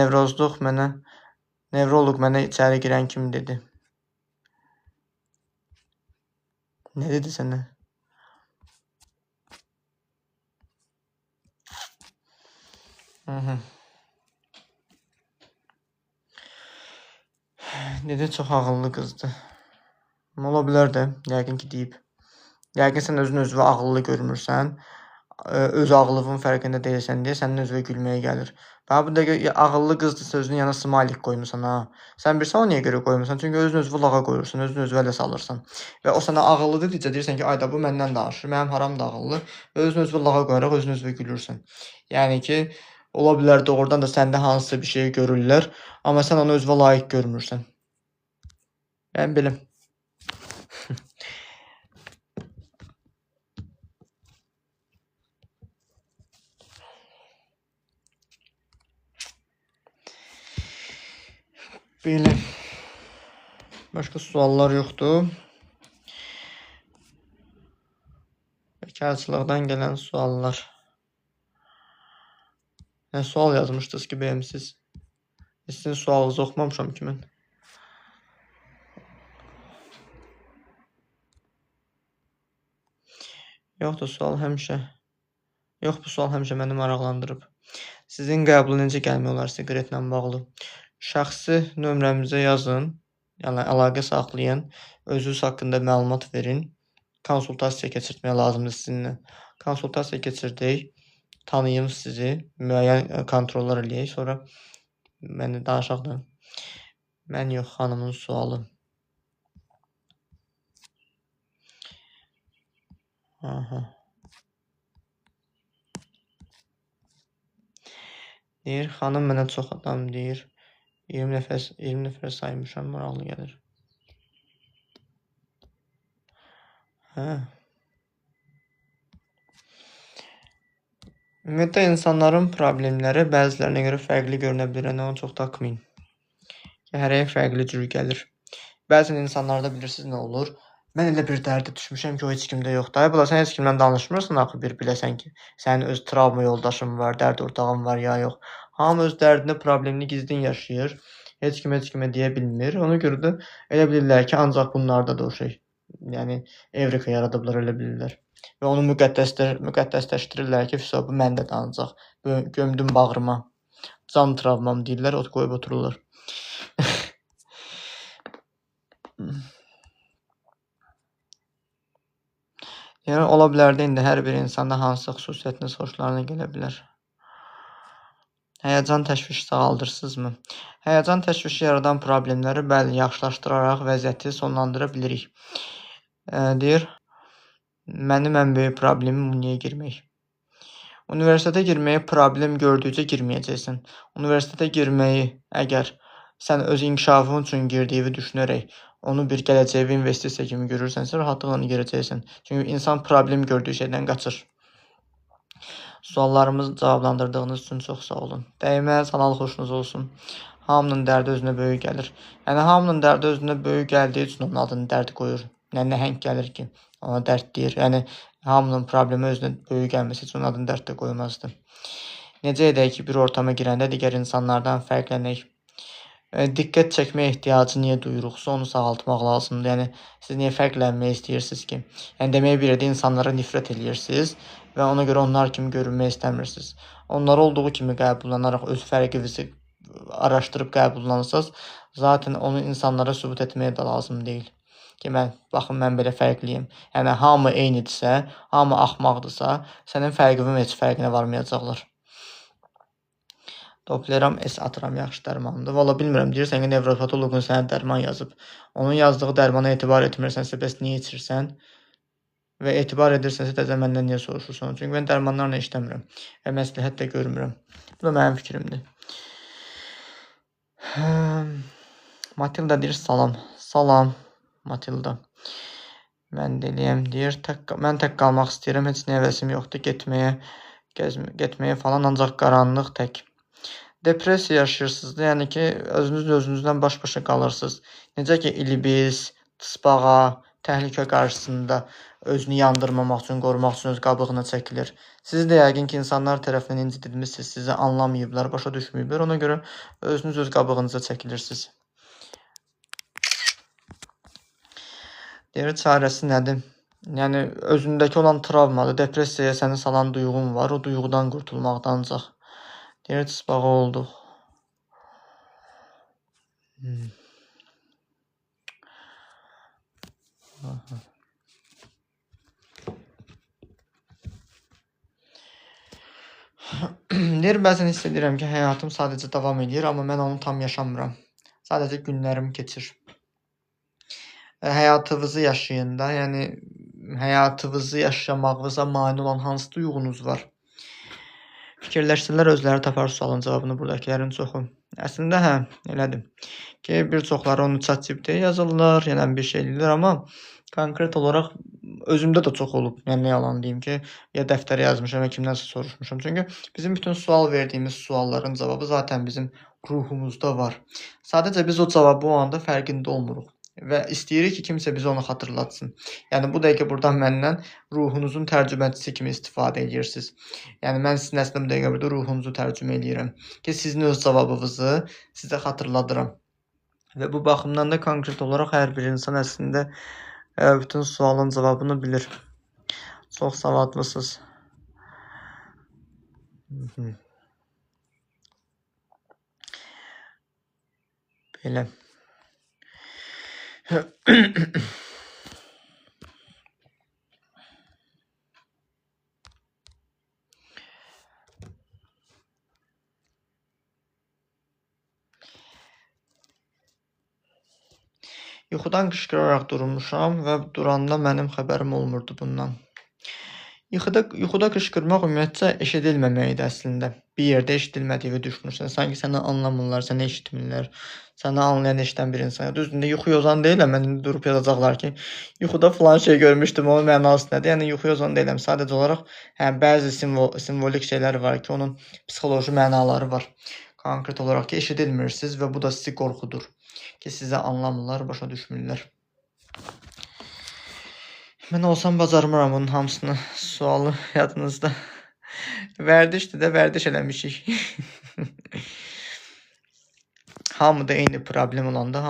nevroloq mənə içəri girən kimi dedi. Nə dedi sənə? Dedi, çox ağıllı qızdır. Ola bilər də, yəqin ki, deyib. Yəqin sən özün özünə ağıllı görmürsən, öz ağıllığın fərqində deyilsən deyə sənin özünə gülməyə gəlir. Bax, bu dəqiqə ağıllı qızdır sözünün yanına smalik qoymusan, ha. Sən bilirsən o niyə görə qoymusan? Çünki özün özünü lağa qoyursan, özün özünü ələ salırsan. Və o sənə ağıllı dedikcə deyirsən ki, ayda bu məndən danışır, mənim haram da ağıllı. Və özün özünü lağa qoyaraq özün özünə gülürsən. Yəni ki, ola bilər doğrudan da səndə hansısa bir şey görürlər, amma sən onu özünə layiq görmürsən. Yəni, bilim. Belə. Başqa suallar yoxdur. Bekarçılıqdan gələn suallar. Nə sual yazmışdınız ki, bəyəmsiz? Sizin sualınızı oxumamışam ki, mən. Yoxdur, Yox, bu sual həmişə məni maraqlandırıb. Sizin qəbulu necə gəlmək olar siqaretlə bağlı? Şəxsi nömrəmizə yazın, yəni əlaqə saxlayın, özünüz haqqında məlumat verin, konsultasiya keçirtmək lazımdır sizinlə. Konsultasiya keçirdik, tanıyım sizi, müəyyən kontrollar eləyək, sonra məni danışaq da. Mən yox, xanımın sualı. Deyir, xanım mənə çox adam deyir. 20 nəfər saymışam, maraqlı gəlir. Hə. Ümumiyyətlə, insanların problemləri bəzilərinə görə fərqli görünə bilər, onu çox takmayın. Hərəyə fərqli cür gəlir. Bəzən insanlarda bilirsiniz nə olur? Mən elə bir dərdə düşmüşəm ki, o heç kimdə yoxdur. Ay bala, sən heç kimlə danışmırsan axı bir biləsən ki, sənin öz travma yoldaşın var, dərd ortağın var ya yox. Hamı öz dərdini, problemini gizlin yaşayır. Heç kimə deyə bilmir. Ona görə də elə bilirlər ki, ancaq bunlardadır o şey. Yəni Evrika yaradıblar, elə bilirlər. Və onu müqəddəsləşdirirlər ki, fiso bu məndədir ancaq. Gömdüm bağrıma. Can travmam deyirlər, qoyub otururlar. Yəni ola bilər də indi hər bir insanda hansı xüsusiyyətiniz xoşlarına gələ bilər. Həyəcan təşviş sağaldırsınızmı? Həyəcan təşvişi yaradan problemləri bəli yaxşılaşdıraraq vəziyyəti sonlandıra bilirik. Deyir, mənim ən böyük problemim uniyə girmək. Universitetə girməyi problem gördükcə girməyəcəksən. Universitetə girməyi əgər sən öz inkişafın üçün girdiyini düşünərək onu bir gələcəyə investisiya kimi görürsənsə, rahatlıqla girəcəksən. Çünki insan problem gördüyü şeydən qaçır. Suallarımızı cavablandırdığınız üçün çox sağ olun. Dəyməz, halal xoşunuz olsun. Hamının dərdi özünə böyük gəlir. Yəni hamının dərdi özünə böyük gəldiyi üçün onun adını dərd qoyur. Yəni nəhəng gəlir ki, ona dərd deyir. Yəni hamının problemi özünə böyük gəlməsi üçün onun adını dərd də qoymazdı. Necə edək ki, bir ortama girəndə digər insanlardan fərqlənək? Diqqət çəkmə ehtiyacı niyə duyuruqsa onu sağaltmaq lazımdır. Yəni siz niyə fərqlənmək istəyirsiniz ki? Yəni demək bir yerdə insanlara nifrət edirsiniz və ona görə onlar kimi görünmək istəmirsiniz. Onlar olduğu kimi qəbullanaraq öz fərqinizi araşdırıb qəbullansanız, zaten onu insanlara sübut etməyə də lazım deyil. Ki baxın mən belə fərqliyim. Yəni hamı eynidirsə, hamı axmaqdırsa, sənin fərqinin heç fərqinə varmayacaqlar. Toplayıram, atıram, yaxşı dərmandır. Valla bilmirəm, deyirsən ki, nevropatoloqun sənə dərman yazıb. Onun yazdığı dərmana etibar etmirsənsə, bəs niyə içirsən? Və etibar edirsənsə, təzə məndən niyə soruşursan? Çünki mən dərmanlarla işləmirəm və məsləhət də görmürəm. Bu da mənim fikrimdir. Matilda deyir, salam. Salam, Matilda. Mən deliyəm, deyir, mən tək qalmaq istəyirəm, heç nə həvəsim yoxdur getməyə falan, ancaq qaranlıq tək. Depressiya yaşayırsınız da, yəni ki, özünüzdən baş-başa qalırsınız. Necə ki, ilibis, tısbağa, təhlükə qarşısında özünü yandırmamaq üçün, qorumaq üçün öz qabığına çəkilir. Siz də yəqin ki, insanlar tərəfindən incidilmişsiniz, sizi anlamayıblar, başa düşməyiblər. Ona görə özünüz öz qabığınıza çəkilirsiniz. Deyir, çarəsi nədir? Yəni, özündəki olan travmadır, depressiyaya səni salan duyğun var, o duyğudan qurtulmaqda ancaq. Deyir, tısbağa olduq. Deyir, bəzən hiss edirəm ki, həyatım sadəcə davam edir, amma mən onu tam yaşamıram. Sadəcə günlərim keçir. Həyatınızı yaşayın da, yəni həyatınızı yaşamağınıza mane olan hansı duyğunuz var? Fikirləşsələr özləri tapar sualın cavabını buradakilərin çoxu. Əslində hə, elədir. Ki, bir çoxları onu ChatGPT-yə yazırlar, yəni bir şey edirlər, amma konkret olaraq özümdə də çox olub. Yəni nə yalan deyim ki, ya dəftərə yazmışam, ya kimdənsə soruşmuşam. Çünki bizim bütün sual verdiyimiz sualların cavabı zaten bizim ruhumuzda var. Sadəcə biz o cavabı o anda fərqində olmuruq. Və istəyirik ki, kimsə bizə onu xatırlatsın. Yəni bu dəqiqə buradan məndən ruhunuzun tərcüməçisi kimi istifadə edirsiniz. Yəni mən sizin əslində bu dəqiqə burada ruhunuzu tərcümə edirəm ki, sizin öz cavabınızı sizə xatırladıram. Və bu baxımdan da konkret olaraq hər bir insan əslində bütün sualın cavabını bilir. Çox savadlısınız. Belə. Yuxudan qışqıraraq durmuşam və duranda mənim xəbərim olmurdu bundan. Yuxuda qışqırmaq ümumiyyətcə eşidilməməkdir əslində. Bir yerdə eşidilmədiyini düşünürsən. Sanki səni anlamırlar, səni eşitmirlər. Səni anlayan, eşidən bir insan. Düzdür, yuxu yozan deyiləm. Mən indi durub yazacaqlar ki, yuxuda falan şey görmüşdüm, onun mənası nədir? Yəni yuxu yozan deyiləm. Sadəcə olaraq bəzi simvolik şeylər var ki, onun psixoloji mənaları var. Konkret olaraq ki, eşidilmirsiniz və bu da sizi qorxudur. Ki, sizə anlamırlar, başa düşmürlər. Mən olsam bacarmıram bunun hamısını. Sualı yadınızda. Vərdişdir də, vərdiş eləmişik. Hamıda eyni problem olanda,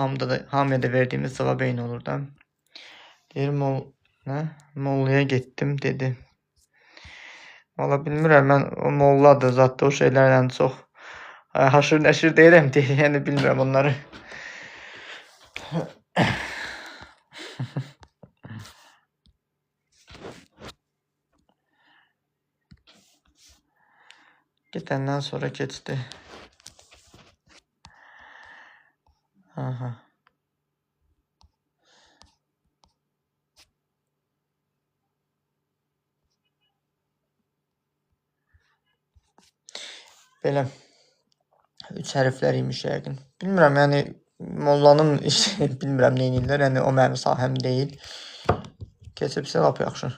hamıya da verdiyimiz cavab eyni olur da. Deyir, Mollaya getdim, dedi. Valla bilmirəm, mən o molladır, zatda o şeylərlə çox haşır nəşir deyirəm deyə, yəni bilmirəm onları. Getəndən sonra keçdi. Aha. Belə 3 hərflər imiş yəqin. Bilmirəm, yəni mollanın işi bilmirəm nə edirlər. Yəni o mənim sahəm deyil. Keçibsə lap yaxşı.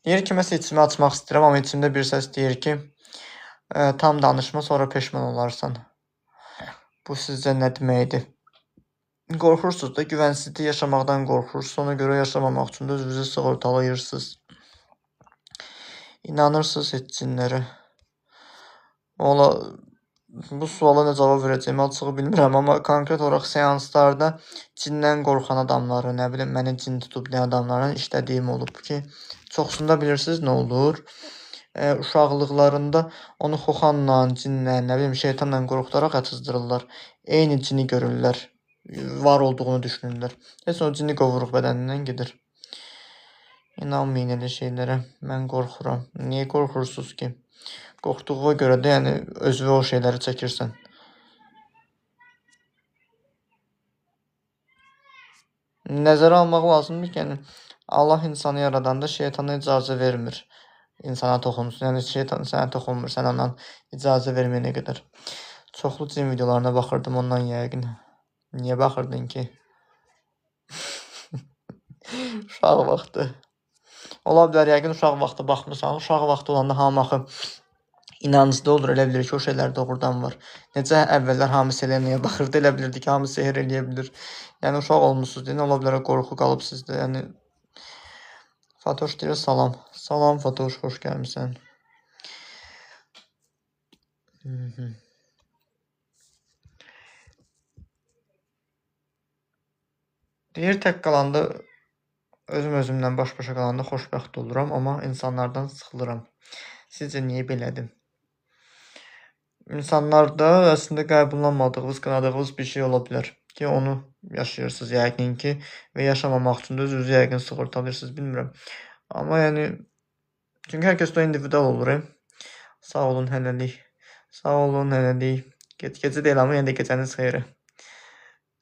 Deyir ki, məsələn içimi açmaq istəyirəm, amma içimdə bir səs deyir ki, tam danışma, sonra peşman olarsan. Bu sizcə nə deməkdir? Qorxursunuz da, güvənsizlik yaşamaqdan qorxursunuz. Ona görə yaşamamaq üçün də özünüzü sığortalayırsınız. İnanırsınız heç cinlərə. Valla bu suala nə cavab verəcəyimi açığı bilmirəm, amma konkret olaraq seanslarda cindən qorxan adamları, nə bilim, məni cin tutub nə adamların işlədiyim olub ki, çoxsunda bilirsiniz nə olur? Uşaqlıqlarında onu xoxanla, cinlə, nə bilim, şeytanla qorxudaraq ətizdirirdilər. Eyni cini görürlər, var olduğunu düşünürlər. Heç o cini qovuruq bədənindən gedir. İnanmayın elə şeylərə, mən qorxuram. Niyə qorxursunuz ki? Qorxduğuna görə də, yəni, özünə o şeyləri çəkirsən. Nəzərə almaq lazımdır ki, yəni, Allah insanı yaradanda şeytana icazə vermir insana toxunsun. Yəni, şeytan sənə toxunmur, sən ondan icazə verməyənə qədər. Çoxlu cin videolarına baxırdım ondan yəqin. Niyə baxırdın ki? Uşaq vaxtı. Ola bilər, yəqin uşaq vaxtı baxmırsan. Uşaq vaxtı olanda hamı axı inancda olur, elə bilir ki, o şeylər doğrudan var. Necə əvvəllər hamı Selena'ya baxırdı, elə bilirdi ki, hamı sehir eləyə bilir. Yəni, uşaq olmuşsunuz deyin, ola bilər, qorxu qalıb sizdə. Yəni, Fatoş deyir, salam. Salam, Fatoş, xoş gəlmişsən. Deyir, tək qalanda, özümdən baş-başa qalanda xoşbəxt oluram, amma insanlardan sıxılıram. Sizcə niyə belədir? İnsanlarda əslində qəbullanmadığınız, qınadığınız bir şey ola bilər ki, onu yaşayırsınız yəqin ki və yaşamamaq üçün də özünüzü yəqin sığortalayırsınız, bilmirəm. Amma yəni, çünki hər kəs də individual olur. Sağ olun, hələlik. Sağ olun, hələlik. Gecə deyil, amma yenə də gecəniz xeyri.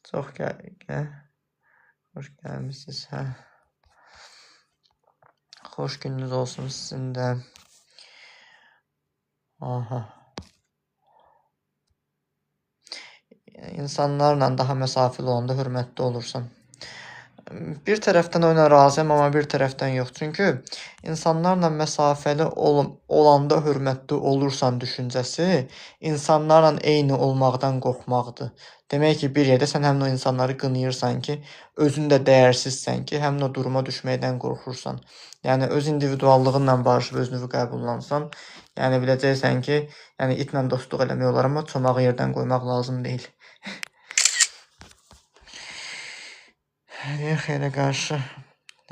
Çox xoş gəlmişsiniz, hə. Xoş gününüz olsun sizin də. Aha. İnsanlarla daha məsafəli olanda hörmətli olursan. Bir tərəfdən ona razıyam, amma bir tərəfdən yox. Çünki insanlarla məsafəli olanda hörmətli olursan düşüncəsi insanlarla eyni olmaqdan qorxmaqdır. Demək ki, bir yerdə sən həmin o insanları qınayırsan ki, özün də dəyərsizsən ki, həmin o duruma düşməkdən qorxursan. Yəni, öz individuallığınla barışıb özünü qəbullansan, yəni biləcəksən ki, yəni itlə dostluq eləmək olar, amma çomağı yerdən qoymaq lazım deyil. Xeyrə qarşı.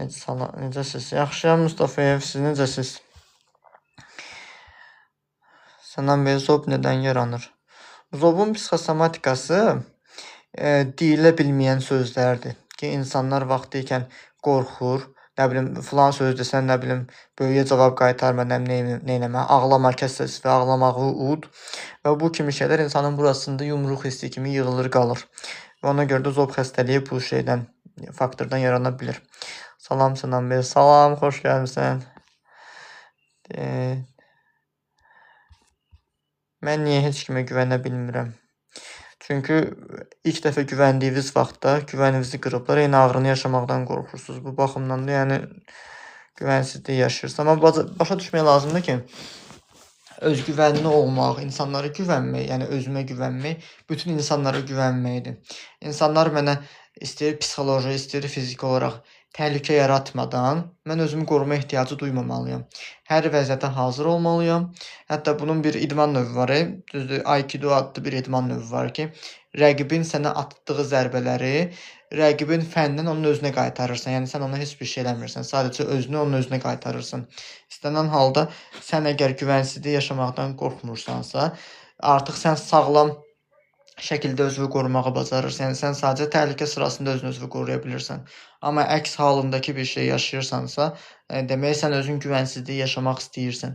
Necəsiz? Yaxşıyam, Mustafayev, siz necəsiz? Sənan bəy, zob nədən yaranır? Zobun psixosomatikası deyilə bilməyən sözlərdir ki, insanlar vaxtı ikən qorxur, nə bilim, filan söz desən, nə bilim, böyüyə cavab qaytarma, neynəmə, ağlama, kəs səsi və ağlamağı ud və bu kimi şeylər insanın burasında yumruq hissi kimi yığılır, qalır. Və ona görə də zob xəstəliyi bu şeydən, faktordan yarana bilir. Salam, Sənan bəy, salam, xoş gəlmişsən. Mən niyə heç kimə güvənə bilmirəm? Çünki ilk dəfə güvəndiyiniz vaxtda güvəninizi qırıblar, eyni ağrını yaşamaqdan qorxursunuz. Bu baxımdan da yəni güvənsizlik yaşayırsınız. Amma başa düşmək lazımdır ki, özgüvənli olmaq, insanlara güvənmək, yəni özümə güvənmək, bütün insanlara güvənməkdir. İnsanlar mənə istəyir psixoloji, istəyir fiziki olaraq təhlükə yaratmadan mən özümü qoruma ehtiyacı duymamalıyam. Hər vəziyyətə hazır olmalıyam. Hətta bunun bir idman növü var. Düzdür, Aikido adlı bir idman növü var ki, rəqibin sənə atdığı zərbələri rəqibin fəndən onun özünə qaytarırsan. Yəni sən ona heç bir şey eləmirsən. Sadəcə özünü onun özünə qaytarırsan. İstənilən halda sən əgər güvənsizlik yaşamaqdan qorxmursansa, artıq sən sağlam şəkildə özünü qorumağı bacarırsan. Yəni sən sadəcə təhlükə sırasında özünü qoruya bilirsən. Amma əks halındakı bir şey yaşayırsansa, demək sən özün güvənsizliyi yaşamaq istəyirsən.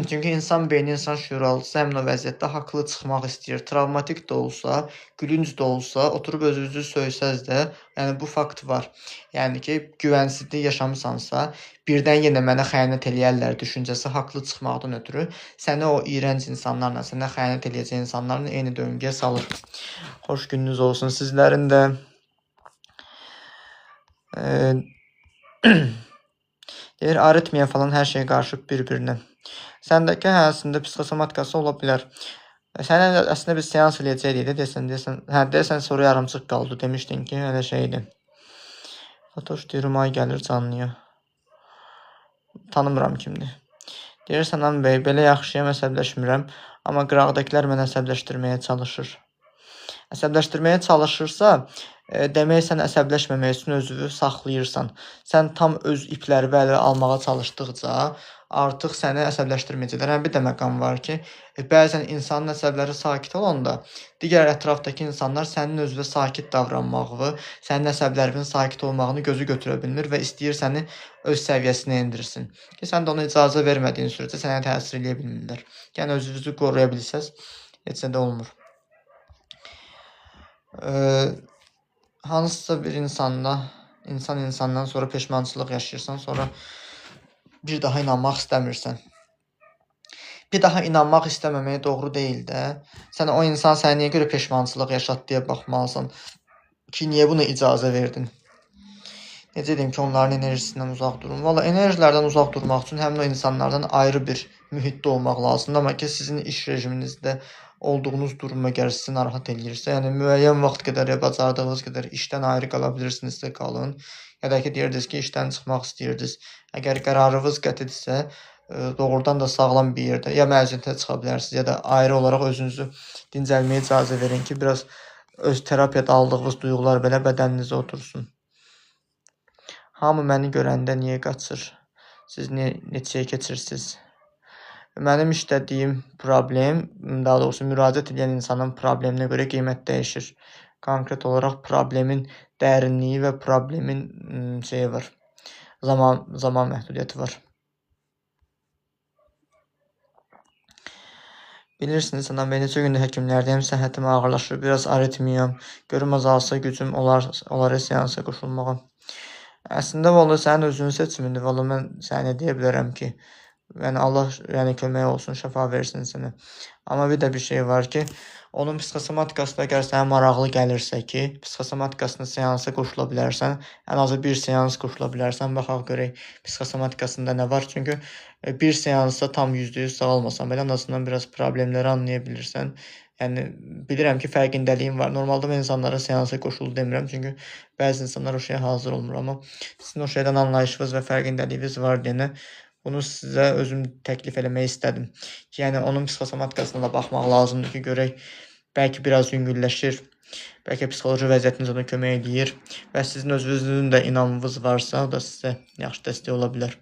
Çünki insan beyni, insan şüuraltısı həmin o vəziyyətdə haqlı çıxmaq istəyir. Travmatik də olsa, gülünc də olsa, oturub özünüzü söysəz də, yəni bu fakt var. Yəni ki, güvənsizlik yaşamısansa, birdən yenə mənə xəyanət eləyərlər düşüncəsi haqlı çıxmaqdan ötürü səni o iyrənc insanlarla, sənə xəyanət eləyəcək insanlarla eyni döngüyə salır. Xoş gününüz olsun sizlərin də. Deyir, aritmiya falan hər şey qarışıb bir-birinə. Səndəki həsində psixosomatikası ola bilər. Sənə əslində bir seans eləyəcəkdik də, deyəsən sonra yarımçıq qaldı. Demişdin ki, elə şeydir. Fatoş deyir, ay gəlir canlıya. Tanımıram kimdir. Deyir, Sənan bəy, belə yaxşıyam, əsəbləşmirəm, amma qıraqdakılar mənə əsəbləşdirməyə çalışır. Əsəbləşdirməyə çalışırsa, demək sən əsəbləşməmək üçün özünü saxlayırsan. Sən tam öz ipləri ələ almağa çalışdıqca artıq səni əsəbləşdirməyəcəklər. Bir də məqam var ki, bəzən insanın əsəbləri sakit olanda digər ətrafdakı insanlar sənin özünə sakit davranmağı, sənin əsəblərinin sakit olmağını gözü götürə bilmir və istəyir səni öz səviyyəsinə endirsin. Ki sən də ona icazə vermədiyin sürəcə sənə təsir edə bilmirlər. Yəni özünüzü qoruya bilsəz, heç nə də olmur. Hansısa bir insandan sonra peşmançılıq yaşayırsan, sonra bir daha inanmaq istəmirsən. Bir daha inanmaq istəməməyə doğru deyil də. Sən o insan sənə niyə görə peşmançılıq yaşat deyə baxmalısan ki, niyə buna icazə verdin? Necə deyim ki, onların enerjisindən uzaq durun. Valla enerjilərdən uzaq durmaq üçün həmin o insanlardan ayrı bir mühitdə olmaq lazımdır. Amma ki, sizin iş rejiminizdə olduğunuz duruma gəlir sizi narahat eləyirsə, yəni müəyyən vaxt qədər ya bacardığınız qədər işdən ayrı qala bilirsinizsə qalın. Ya da ki, deyirdiniz ki, işdən çıxmaq istəyirdiniz. Əgər qərarınız qətidirsə, doğrudan da sağlam bir yerdə ya məzuniyyətə çıxa bilərsiniz, ya da ayrı olaraq özünüzü dincəlməyə icazə verin ki, biraz öz terapiyada aldığınız duyğular belə bədəninizə otursun. Hamı məni görəndə niyə qaçır? Siz neçəyə keçirsiniz? Mənim işlədiyim problem, daha doğrusu müraciət edən insanın probleminə görə qiymət dəyişir. Konkret olaraq problemin dərinliyi və problemin şeyi var. Zaman məhdudiyyəti var. Bilirsiniz, Sənan bəy, neçə gündür həkimlərdəyəm, səhhətim ağırlaşır, biraz aritmiyam, görüm azalsa gücüm olar seansa qoşulmağa. Əslində, valla sənin özünün seçimindir, valla mən sənə deyə bilərəm ki, yəni Allah kömək olsun, şəfa versin sənə. Amma bir də bir şey var ki, onun psixosomatikası da əgər sənə maraqlı gəlirsə ki, psixosomatikasını seansa qoşula bilərsən, ən azı bir seans qoşula bilərsən, baxaq görək psixosomatikasında nə var. Çünki bir seansda tam %100 sağalmasan belə, ən azından biraz problemləri anlaya bilirsən. Yəni, bilirəm ki, fərqindəliyim var. Normalda mən insanlara seansa qoşulu demirəm, çünki bəzi insanlar o şeyə hazır olmur. Amma sizin o şeydən anlayışınız və fərqindəliyiniz var deyənə, bunu sizə özüm təklif eləmək istədim. Yəni, onun psixosomatikasına da baxmaq lazımdır ki, görək, bəlkə biraz yüngülləşir, bəlkə psixoloji vəziyyətiniz ona kömək edir və sizin özünüzün də inamınız varsa, o da sizə yaxşı dəstək ola bilər.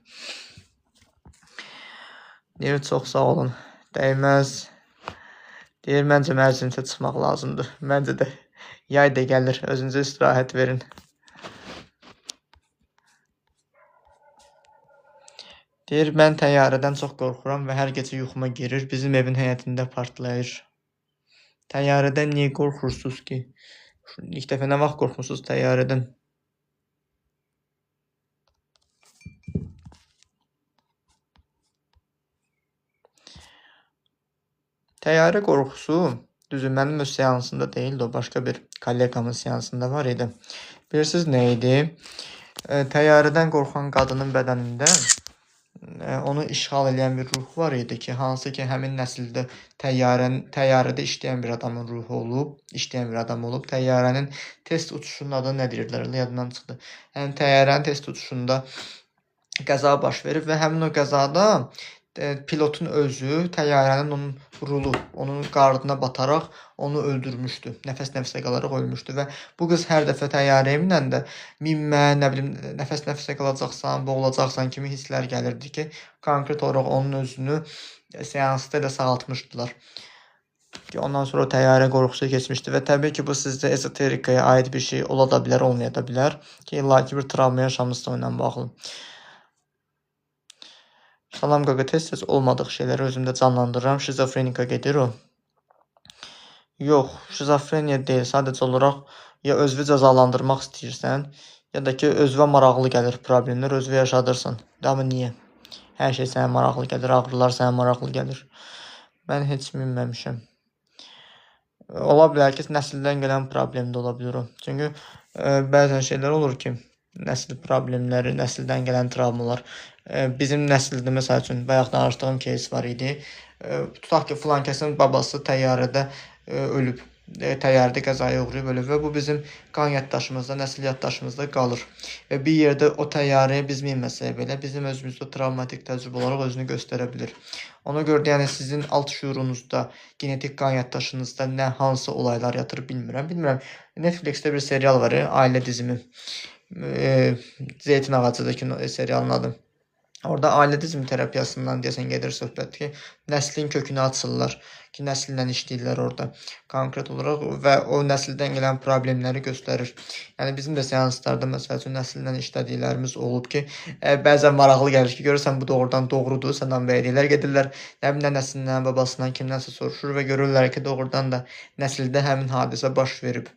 Deyir, çox sağ olun, dəyməz. Deyir, məncə məzuniyyətə çıxmaq lazımdır. Məncə də yay da gəlir, özünüzə istirahət verin. Deyir, mən təyyarədən çox qorxuram və hər gecə yuxuma girir, bizim evin həyətində partlayır. Təyyarədən niyə qorxursunuz ki? İlk dəfə nə vaxt qorxmuşsunuz təyyarədən? Təyyarə qorxusu, düzü, mənim öz seansında deyildi, o başqa bir kolleqamın seansında var idi. Bilirsiniz nə idi? Təyyarədən qorxan qadının bədənində onu işğal edən bir ruh var idi ki, hansı ki həmin nəsildə təyyarədə işləyən bir adamın ruhu olub, işləyən bir adam olub. Təyyarənin test uçuşunun adı nə deyirdilər? Yadımdan çıxdı. Yəni təyyarənin test uçuşunda qəza baş verib və həmin o qəzada pilotun özü təyyarənin onun rulu, onun qarnına bataraq onu öldürmüşdü. Nəfəs-nəfəsə qalaraq ölmüşdü və bu qız hər dəfə təyyarəyə minəndə minmə, nə bilim, nəfəs-nəfəsə qalacaqsan, boğulacaqsan kimi hisslər gəlirdi ki, konkret olaraq onun özünü seansda da sağaltmışdılar. Ki ondan sonra o təyyarə qorxusu keçmişdi və təbii ki, bu sizdə ezoterikaya aid bir şey ola da bilər, olmaya da bilər ki, illaki bir travma yaşamısınız onunla bağlı. Salam qaqa, tez-tez olmadıq şeyləri özümdə canlandırıram. Şizofrenika gedir o. Yox, şizofreniya deyil. Sadəcə olaraq ya özünü cəzalandırmaq istəyirsən, ya da ki, özünə maraqlı gəlir problemlər, özünə yaşadırsan. Amma niyə? Hər şey sənə maraqlı gəlir, ağrılar sənə maraqlı gəlir. Mən heç minməmişəm. Ola bilər ki, nəsildən gələn problem də ola bilər o. Çünki bəzən şeylər olur ki, nəsil problemləri, nəsildən gələn travmalar. Bizim nəsildə məsəl üçün bayaq danışdığım case var idi. Tutaq ki, filan kəsin babası təyyarədə ölüb. Təyyarədə qəzaya uğrayıb ölüb və bu bizim qan yaddaşımızda, nəsil yaddaşımızda qalır. Və bir yerdə o təyyarəyə biz minməsək belə, bizim özümüzdə travmatik təcrübə olaraq özünü göstərə bilir. Ona görə də yəni sizin alt şuurunuzda, genetik qan yaddaşınızda nə hansı olaylar yatır bilmirəm. Bilmirəm. Netflixdə bir serial var, ailə dizimi. Zeytin ağacıdakı serialın adı. Orada ailə dizimi terapiyasından deyəsən gedir söhbət ki, nəslin kökünü açırlar ki, nəsillə işləyirlər orada konkret olaraq və o nəsildən gələn problemləri göstərir. Yəni bizim də seanslarda məsəl üçün nəsillə işlədiklərimiz olub ki, bəzən maraqlı gəlir ki, görürsən bu doğrudan doğrudur, sənən bəyədilər gedirlər, nə bilim nəsindən, babasından, kimdənsə soruşur və görürlər ki, doğrudan da nəsildə həmin hadisə baş verib.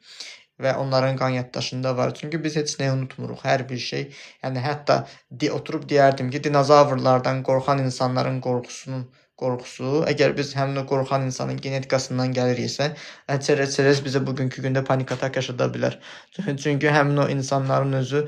Və onların qan yaddaşında var. Çünki biz heç nəyi unutmuruq. Hər bir şey. Yəni hətta oturub deyərdim ki, dinozavrlardan qorxan insanların qorxusu, əgər biz həmin o qorxan insanın genetikasından gəliriksə, çərəz bizə bugünkü gündə panik atak yaşada bilər. Çünki həmin o insanların özü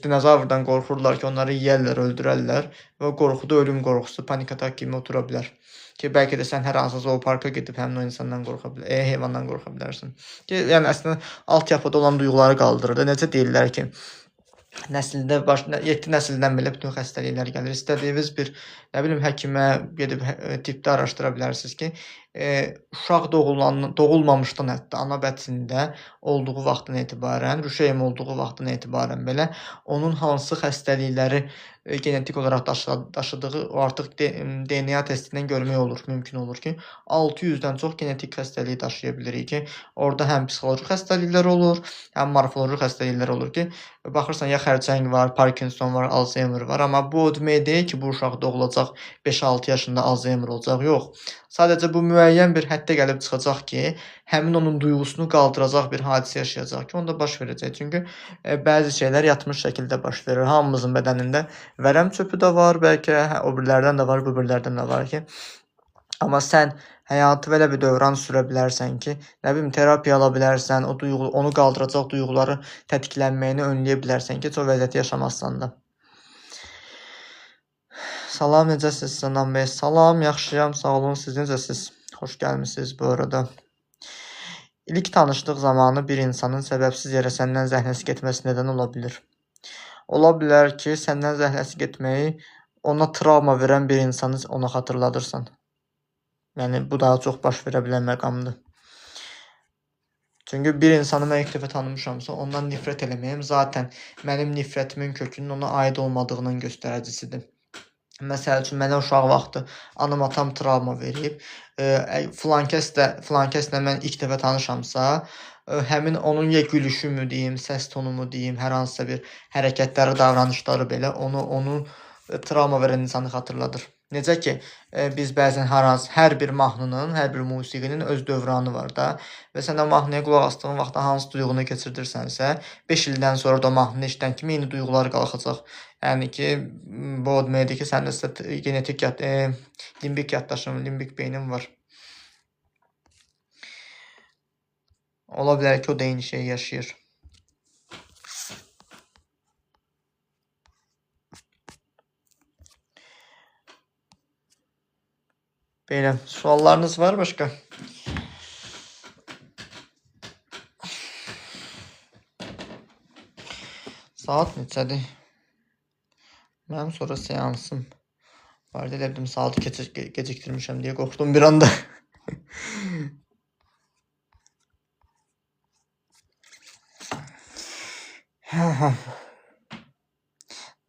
dinozavrdan qorxurlar ki, onları yeyərlər, öldürərlər və o qorxuda ölüm qorxusu, panik atak kimi otura bilər. Ki bəlkə də sən hər hansı zooparka gedib həmin o insandan qorxa bilər, heyvandan qorxa bilərsən. Ki yəni əslində altyapıda olan duyğuları qaldırır da. Necə deyirlər ki, nəsildə 7 nəsildən belə bütün xəstəliklər gəlir. İstədiyiniz bir nə bilim həkimə gedib tibbdə araşdıra bilərsiniz ki, uşaq doğulmamışdan hətta ana bətnində olduğu vaxtdan etibarən, rüşeym olduğu vaxtdan etibarən belə onun hansı xəstəlikləri genetik olaraq daşıdığı o artıq DNA testindən görmək olur, mümkün olur ki, 600-dən çox genetik xəstəliyi daşıya bilirik ki, orada həm psixoloji xəstəliklər olur, həm morfoloji xəstəliklər olur ki, baxırsan ya xərçəng var, Parkinson var, Alzheimer var, amma bu o demək deyil ki, bu uşaq doğulacaq 5-6 yaşında Alzheimer olacaq, yox. Sadəcə bu müəyyən bir həddə gəlib çıxacaq ki, həmin onun duyğusunu qaldıracaq bir hadisə yaşayacaq ki, onda baş verəcək. Çünki bəzi şeylər yatmış şəkildə baş verir. Hamımızın bədənində vərəm çöpü də var, bəlkə o birilərdən də var, bu birilərdən də var ki. Amma sən həyatı belə bir dövran sürə bilərsən ki, nə bilim terapiya ala bilərsən, onu qaldıracaq duyğuları tətiklənməyini önləyə bilərsən ki, heç o vəziyyəti yaşamazsan da. Salam, necəsiz Sənan bəy? Salam, yaxşıyam, sağ olun. Siz necəsiz? Xoş gəlmisiniz bu arada. İlk tanışlıq zamanı bir insanın səbəbsiz yerə səndən zəhləsi getməsi nədən ola bilər? Ola bilər ki, səndən zəhləsi getməyi ona travma verən bir insanı ona xatırladırsan. Yəni, bu daha çox baş verə bilən məqamdır. Çünki bir insanı mən ilk dəfə tanımışamsa, ondan nifrət eləməyim zaten mənim nifrətimin kökünün ona aid olmadığının göstəricisidir. Məsəl üçün, mənə uşaq vaxtı anam, atam travma verib. Filan kəslə mən ilk dəfə tanışamsa, həmin onun ya gülüşümü deyim, səs tonumu deyim, hər hansısa bir hərəkətləri, davranışları belə onu travma verən insanı xatırladır. Necə ki, biz bəzən hər bir mahnının, hər bir musiqinin öz dövranı var da və sən o mahnıya qulaq asdığın vaxtda hansı duyğunu keçirdirsənsə, 5 ildən sonra da o mahnını eşidən kimi eyni duyğular qalxacaq. Yəni ki, bu o deməkdir ki, səndə genetik limbik yaddaşın, limbik beynin var. Ola bilər ki, o da eyni şeyi yaşayır. Belə suallarınız var başqa? Saat neçədir? Mənim sonra seansım var. Elə bildim saatı gecikdirmişəm deyə qorxdum bir anda.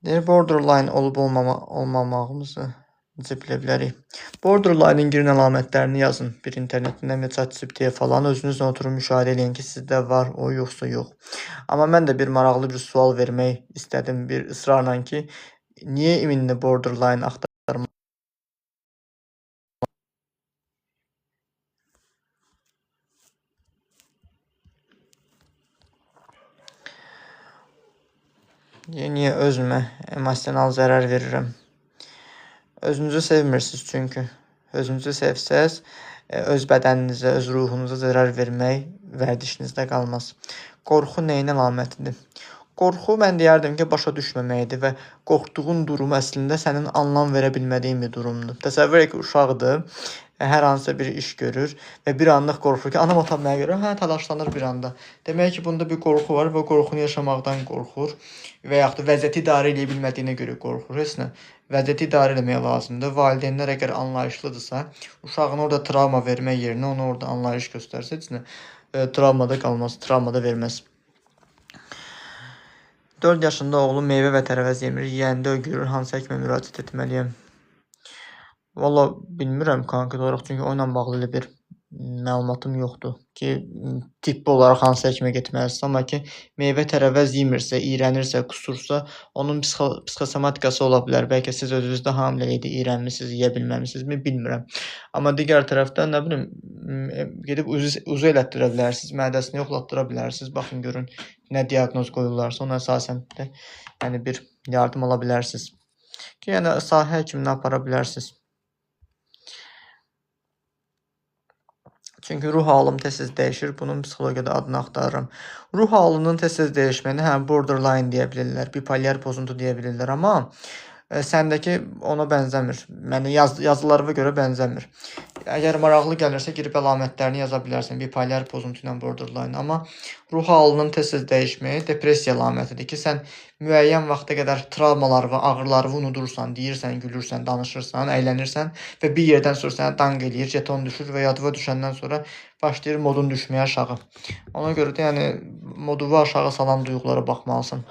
Deyir borderline olub olmamağımızı necə bilə bilərik? Borderline'ın girin əlamətlərini yazın bir internetindən və ChatGPT-yə falan. Özünüzlə oturun müşahidə edin ki, sizdə var o yoxsa yox. Amma mən də bir maraqlı bir sual vermək istədim bir ısrarla ki, niyə iminli borderline axtarmaq? Niyə özümə emosional zərər verirəm? Özünüzü sevmirsiniz çünki. Özünüzü sevsəz, öz bədəninizə, öz ruhunuza zərər vermək vərdişinizdə qalmaz. Qorxu nəyin əlamətidir? Qorxu mən deyərdim ki, başa düşməməkdir və qorxduğun durum əslində sənin anlam verə bilmədiyin bir durumdur. Təsəvvür et ki, uşaqdır, hər hansısa bir iş görür və bir anlıq qorxur ki, anam atamaya görə təlaşlanır bir anda. Demək ki, bunda bir qorxu var və qorxunu yaşamaqdan qorxur və yaxud da vəziyyəti idarə edə bilmədiyinə görə qorxur. Heç nə. Vəziyyəti idarə etmək lazımdır. Valideynlər əgər anlayışlıdırsa, uşağına orada travma vermək yerinə ona orada anlayış göstərsə, heç nə travmada qalmaz, travmada verməz. 4 yaşında oğlum meyvə və tərəvəz yemir. Yeyəndə ögürür. Hansı həkimə müraciət etməliyəm? Valla bilmirəm konkret olaraq, çünki o ilə bağlı elə bir məlumatım yoxdur ki, tibbi olaraq hansı həkimə getməlisiniz. Amma ki, meyvə tərəvəz yemirsə, iyrənirsə, kusursa, onun psixosomatikası ola bilər. Bəlkə siz özünüzdə hamiləlikdə iyrənmisiniz, yeyə bilməmisinizmi, bilmirəm. Amma digər tərəfdən, nə bilim, gedib uzu elətdirə bilərsiniz, mədəsini yoxlatdıra bilərsiniz. Baxın, görün, nə diaqnoz qoyurlarsa, ona əsasən də yəni bir yardım ala bilərsiniz. Ki, yəni sahə həkiminə apara bilərsiniz. Çünki ruh halım tez-tez dəyişir. Bunun psixologiyada adını axtarıram. Ruh halının tez-tez dəyişməyini həm borderline deyə bilirlər, bipolyar pozuntu deyə bilirlər, amma səndəki ona bənzəmir. Mənə yazılarıma görə bənzəmir. Əgər maraqlı gəlirsə girib əlamətlərini yaza bilərsən. Bipolyar pozuntu ilə borderline. Amma ruh halının tez-tez dəyişməyi depressiya əlamətidir ki, sən müəyyən vaxta qədər travmaları və ağrıları unudursan, deyirsən, gülürsən, danışırsan, əylənirsən və bir yerdən sonra sənə danq eləyir, jeton düşür və yadıva düşəndən sonra başlayır modun düşməyə aşağı. Ona görə də yəni moduvu aşağı salan duyğulara baxmalısan.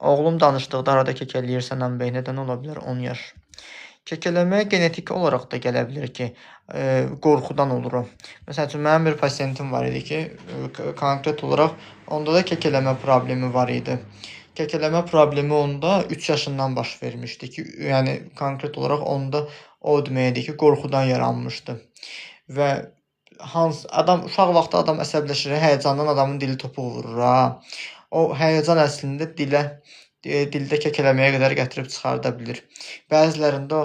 Oğlum danışdıqda arada kekələyirsə Namibey nədən ola bilər? 10 yaş. Kekələmə genetik olaraq da gələ bilər ki, qorxudan olur o. Məsəl üçün, mənim bir pasiyentim var idi ki, konkret olaraq onda da kekələmə problemi var idi. Kekələmə problemi onda 3 yaşından baş vermişdi ki, yəni konkret olaraq onda o deməkdir ki, qorxudan yaranmışdı. Və uşaq vaxtı adam əsəbləşir, həyəcandan adamın dili topuq vurur ha. O həyəcan əslində dildə kekələməyə qədər gətirib çıxarda bilir. Bəzilərində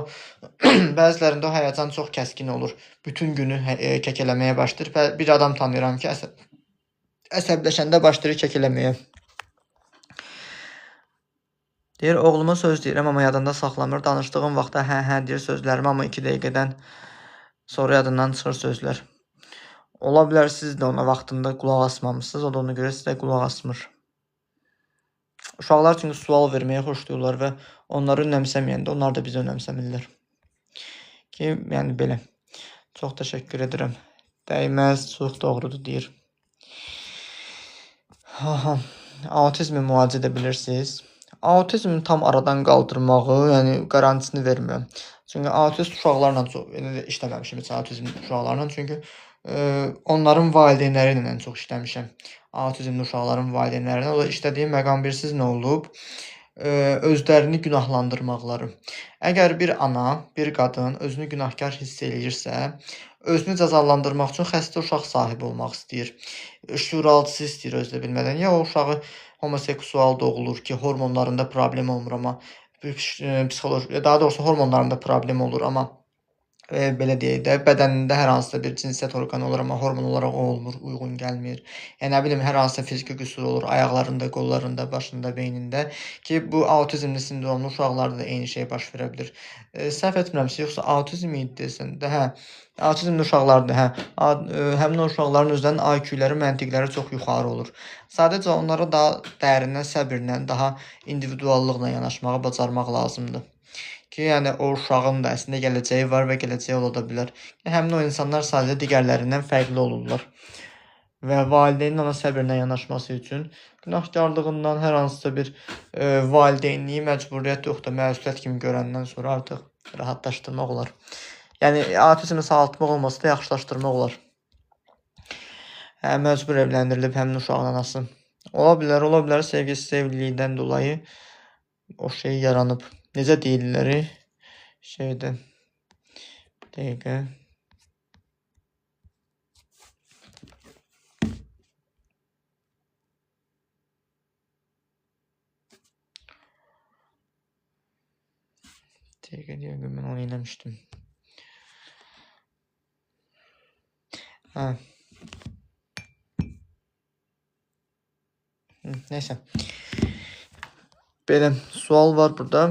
o həyəcan çox kəskin olur. Bütün günü kekələməyə başlayır. Bir adam tanıyıram ki, əsəbləşəndə başlayır kekələməyə. Deyir, oğluma söz deyirəm, amma yadında saxlamır. Danışdığım vaxtda hə deyir sözlərimi, amma 2 dəqiqədən sonra yadından çıxır sözlər. Ola bilər siz də ona vaxtında qulaq asmamışsınız, o da ona görə sizə qulaq asmır. Uşaqlar çünki sual verməyə xoşlayırlar və onları önəmsəməyəndə onlar da bizi önəmsəmirlər. Ki, yəni belə. Çox təşəkkür edirəm. Dəyməz, çox doğrudur deyir. Autizmi müalicə edə bilirsiniz. Autizmi tam aradan qaldırmağı, yəni qarantisini vermirəm. Çünki autist uşaqlarla çox işləməmişəm heç autizm uşaqlarla, çünki onların valideynləri ilə ən çox işləmişəm. Autizmli uşaqların valideynlərinə. O da işlədiyim məqam bilirsiz nə olub? Özlərini günahlandırmaqları. Əgər bir ana, bir qadın özünü günahkar hiss eləyirsə, özünü cəzalandırmaq üçün xəstə uşaq sahibi olmaq istəyir. Şüuraltısı istəyir özdə bilmədən. Ya o uşağı homoseksual doğulur ki, hormonlarında problem olmur, amma psixoloji, daha doğrusu hormonlarında problem olur, amma belə deyək də, bədənində hər hansısa bir cinsiyyət orqanı olur, amma hormon olaraq o olmur, uyğun gəlmir. Yəni nə bilim, hər hansısa fiziki qüsur olur ayaqlarında, qollarında, başında, beynində ki, bu autizmli sindromlu uşaqlarda da eyni şey baş verə bilər. Səhv etmirəmsə, yoxsa autizm idi desən də, hə. Autizmli uşaqlarda, hə, həmin o uşaqların özlərinin IQ-ləri, məntiqləri çox yuxarı olur. Sadəcə onlara daha dərindən, səbirlə, daha individuallıqla yanaşmağı bacarmaq lazımdır. Ki, yəni o uşağın da əslində gələcəyi var və gələcəyi ola da bilər. Həmin o insanlar sadəcə digərlərindən fərqli olurlar. Və valideynin ona səbirlə yanaşması üçün günahkarlığından hər hansısa bir valideynliyi məcburiyyət yoxdur, məsuliyyət kimi görəndən sonra artıq rahatlaşdırmaq olar. Yəni autizmi sağaltmaq olmasa da yaxşılaşdırmaq olar. Məcbur evləndirilib həmin uşağın anası. Ola bilər sevgisiz evlilikdən dolayı o şey yaranıb. Necə deyirlər? Şeydə. Bir dəqiqə. Dəqiqə deyək, mən onu eləmişdim. Hə. Neysə. Belə sual var burada.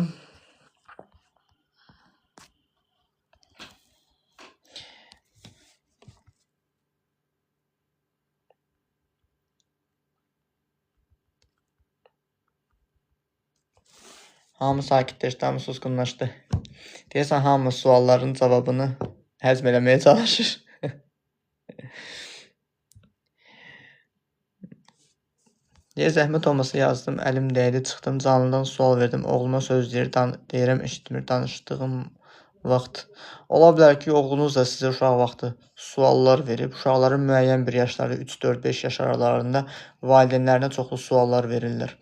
Hamı sakitləşdi, hamı susqunlaşdı. Deyəsən, hamı sualların cavabını həzm eləməyə çalışır. Deyə zəhmət olmasa yazdım, əlim dəydi, çıxdım, canlıdan sual verdim, oğluma söz deyirəm, eşitmir, danışdığım vaxt. Ola bilər ki, oğlunuz da sizə uşaq vaxtı suallar verib, uşaqların müəyyən bir yaşları, 3, 4, 5 yaş aralarında valideynlərinə çoxlu suallar verirlər.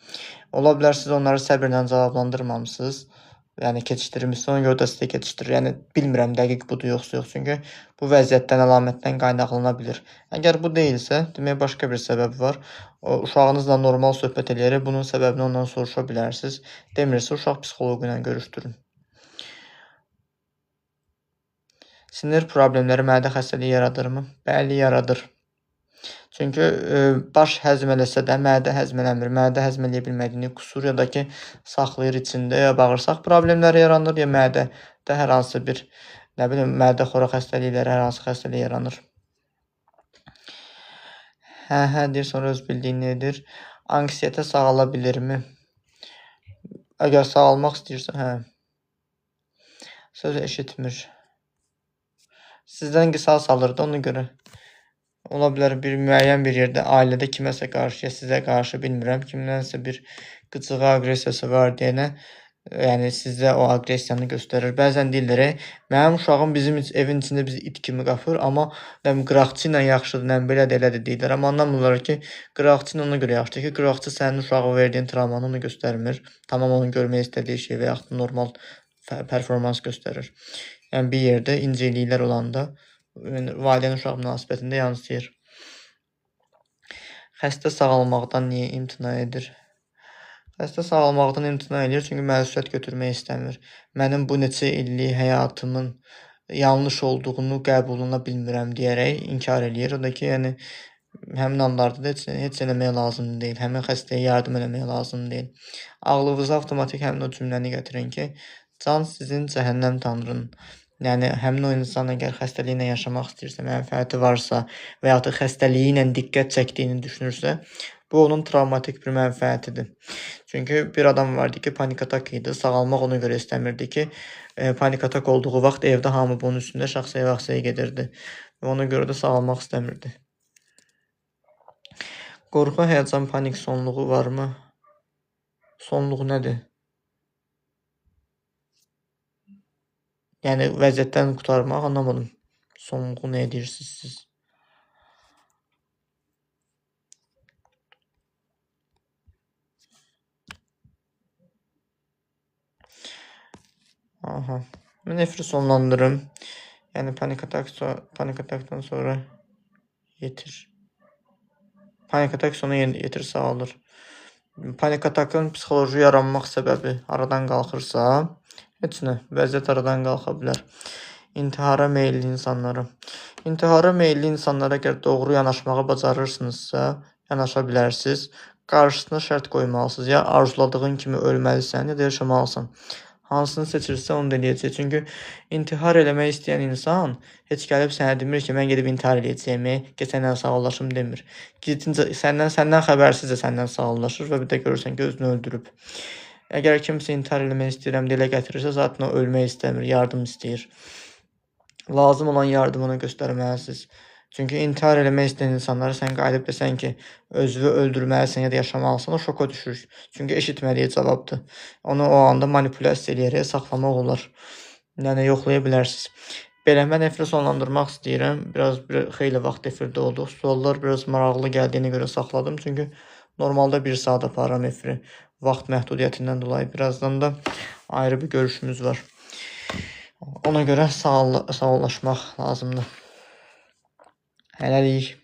Ola bilər siz onları səbirlə cavablandırmamısınız, yəni keçişdirmişsiniz, ona görə də sizə keçişdirir. Yəni bilmirəm dəqiq budur yoxsa yox, çünki bu vəziyyətdən, əlamətdən qaynaqlana bilir. Əgər bu deyilsə, demək başqa bir səbəb var. O uşağınızla normal söhbət eləyərək bunun səbəbini ondan soruşa bilərsiniz. Demirsə, uşaq psixoloqu ilə görüşdürün. Sinir problemləri mədə xəstəliyi yaradırmı? Bəli, yaradır. Çünki baş həzm eləsə də mədə həzm eləmir. Mədə həzm eləyə bilmədiyini qusur ya da ki, saxlayır içində, ya bağırsaq problemləri yaranır, ya mədədə hər hansı bir, nə bilim, mədə xora xəstəlikləri, hər hansı xəstəlik yaranır. Hə, deyir, sonra öz bildiyini edir. Anksiyetə sağala bilirmi? Əgər sağalmaq istəyirsə, hə. Söz eşitmir. Sizdən qisas alırdı, ona görə. Ola bilər bir müəyyən bir yerdə ailədə kiməsə qarşı, ya sizə qarşı, bilmirəm, kimdənsə bir qıcığı, aqressiyası var deyənə, yəni sizə o aqressiyanı göstərir. Bəzən deyirlər, mənim uşağım bizim evin içində bizi it kimi qapır, amma qıraqçı ilə yaxşıdır, belədir, elədir deyirlər. Amma anlamırlar ki, qıraqçı ona görə yaxşıdır ki, qıraqçı sənin uşağı verdiyin travmanı onu göstərmir. Tamam onun görmək istədiyi şey və yaxud normal performans göstərir. Yəni bir yerdə incəliklər olanda valideyn-uşaq münasibətində yansıyır. Xəstə sağalmaqdan niyə imtina edir? Xəstə sağalmaqdan imtina edir, çünki məsuliyyət götürmək istəmir. Mənim bu neçə illik həyatımın yanlış olduğunu qəbuluna bilmirəm deyərək inkar eləyir. O da ki, yəni həmin anlarda da heç eləməyə lazım deyil. Həmin xəstəyə yardım eləməyə lazım deyil. Ağlınıza avtomatik həmin o cümləni gətirin ki, can sizin, cəhənnəm tanrının. Yəni, həmin o insan əgər xəstəliklə yaşamaq istəyirsə, mənfəəti varsa və ya da xəstəliyi ilə diqqət çəkdiyini düşünürsə, bu onun travmatik bir mənfəətidir. Çünki bir adam vardı ki, panik atak idi, sağalmaq ona görə istəmirdi ki, panik atak olduğu vaxt evdə hamı bunun üstündə şəxsiyə gedirdi və ona görə də sağalmaq istəmirdi. Qorxu, həyəcan, panik sonluğu varmı? Sonluğu nədir? Yəni, vəziyyətdən qurtarmaq, anlamadım. Sonluğu nə edirsiniz siz? Aha. Mən nefri sonlandırım. Yəni, panik atakdan sonra yetir. Panik atak sonu yetir, sağalır. Panik atakın psixoloji yaranmaq səbəbi aradan qalxırsa, heç nə, vəziyyət aradan qalxa bilər. İntihara meyilli insanlara. İntihara meyilli insanlara əgər doğru yanaşmağı bacarırsınızsa, yanaşa bilərsiniz. Qarşısına şərt qoymalısınız. Ya arzuladığın kimi ölməlisən, ya da yaşamalısan. Hansını seçirsə onu da eləyəcək. Çünki intihar eləmək istəyən insan heç gəlib sənə demir ki, mən gedib intihar eləyəcəyimi, get səndən sağollaşım demir. Gidince səndən xəbərsizcə səndən sağollaşır və bir də görürsən ki, özünü öldürüb. Əgər kimsə intihar eləmək istəyirəm dilə gətirirsə, zaten o ölmək istəmir, yardım istəyir. Lazım olan yardımını göstərməlisiniz. Çünki intihar eləmək istəyən insanlara sən qayıdıb desən ki, özünü öldürməlisən ya da yaşamalısın, o şoka düşür. Çünki eşitmədiyi cavabdır. Onu o anda manipulyasiya eləyərək saxlamaq olar. Yəni yoxlaya bilərsiniz. Belə mən efiri sonlandırmaq istəyirəm. Xeyli vaxt efirdə olduq. Suallar biraz maraqlı gəldiyinə görə saxladım. Çünki normalda 1 saat aparıram efiri. Vaxt məhdudiyyətindən dolayı. Birazdan da ayrı bir görüşümüz var. Ona görə sağollaşmaq lazımdır. Hələlik.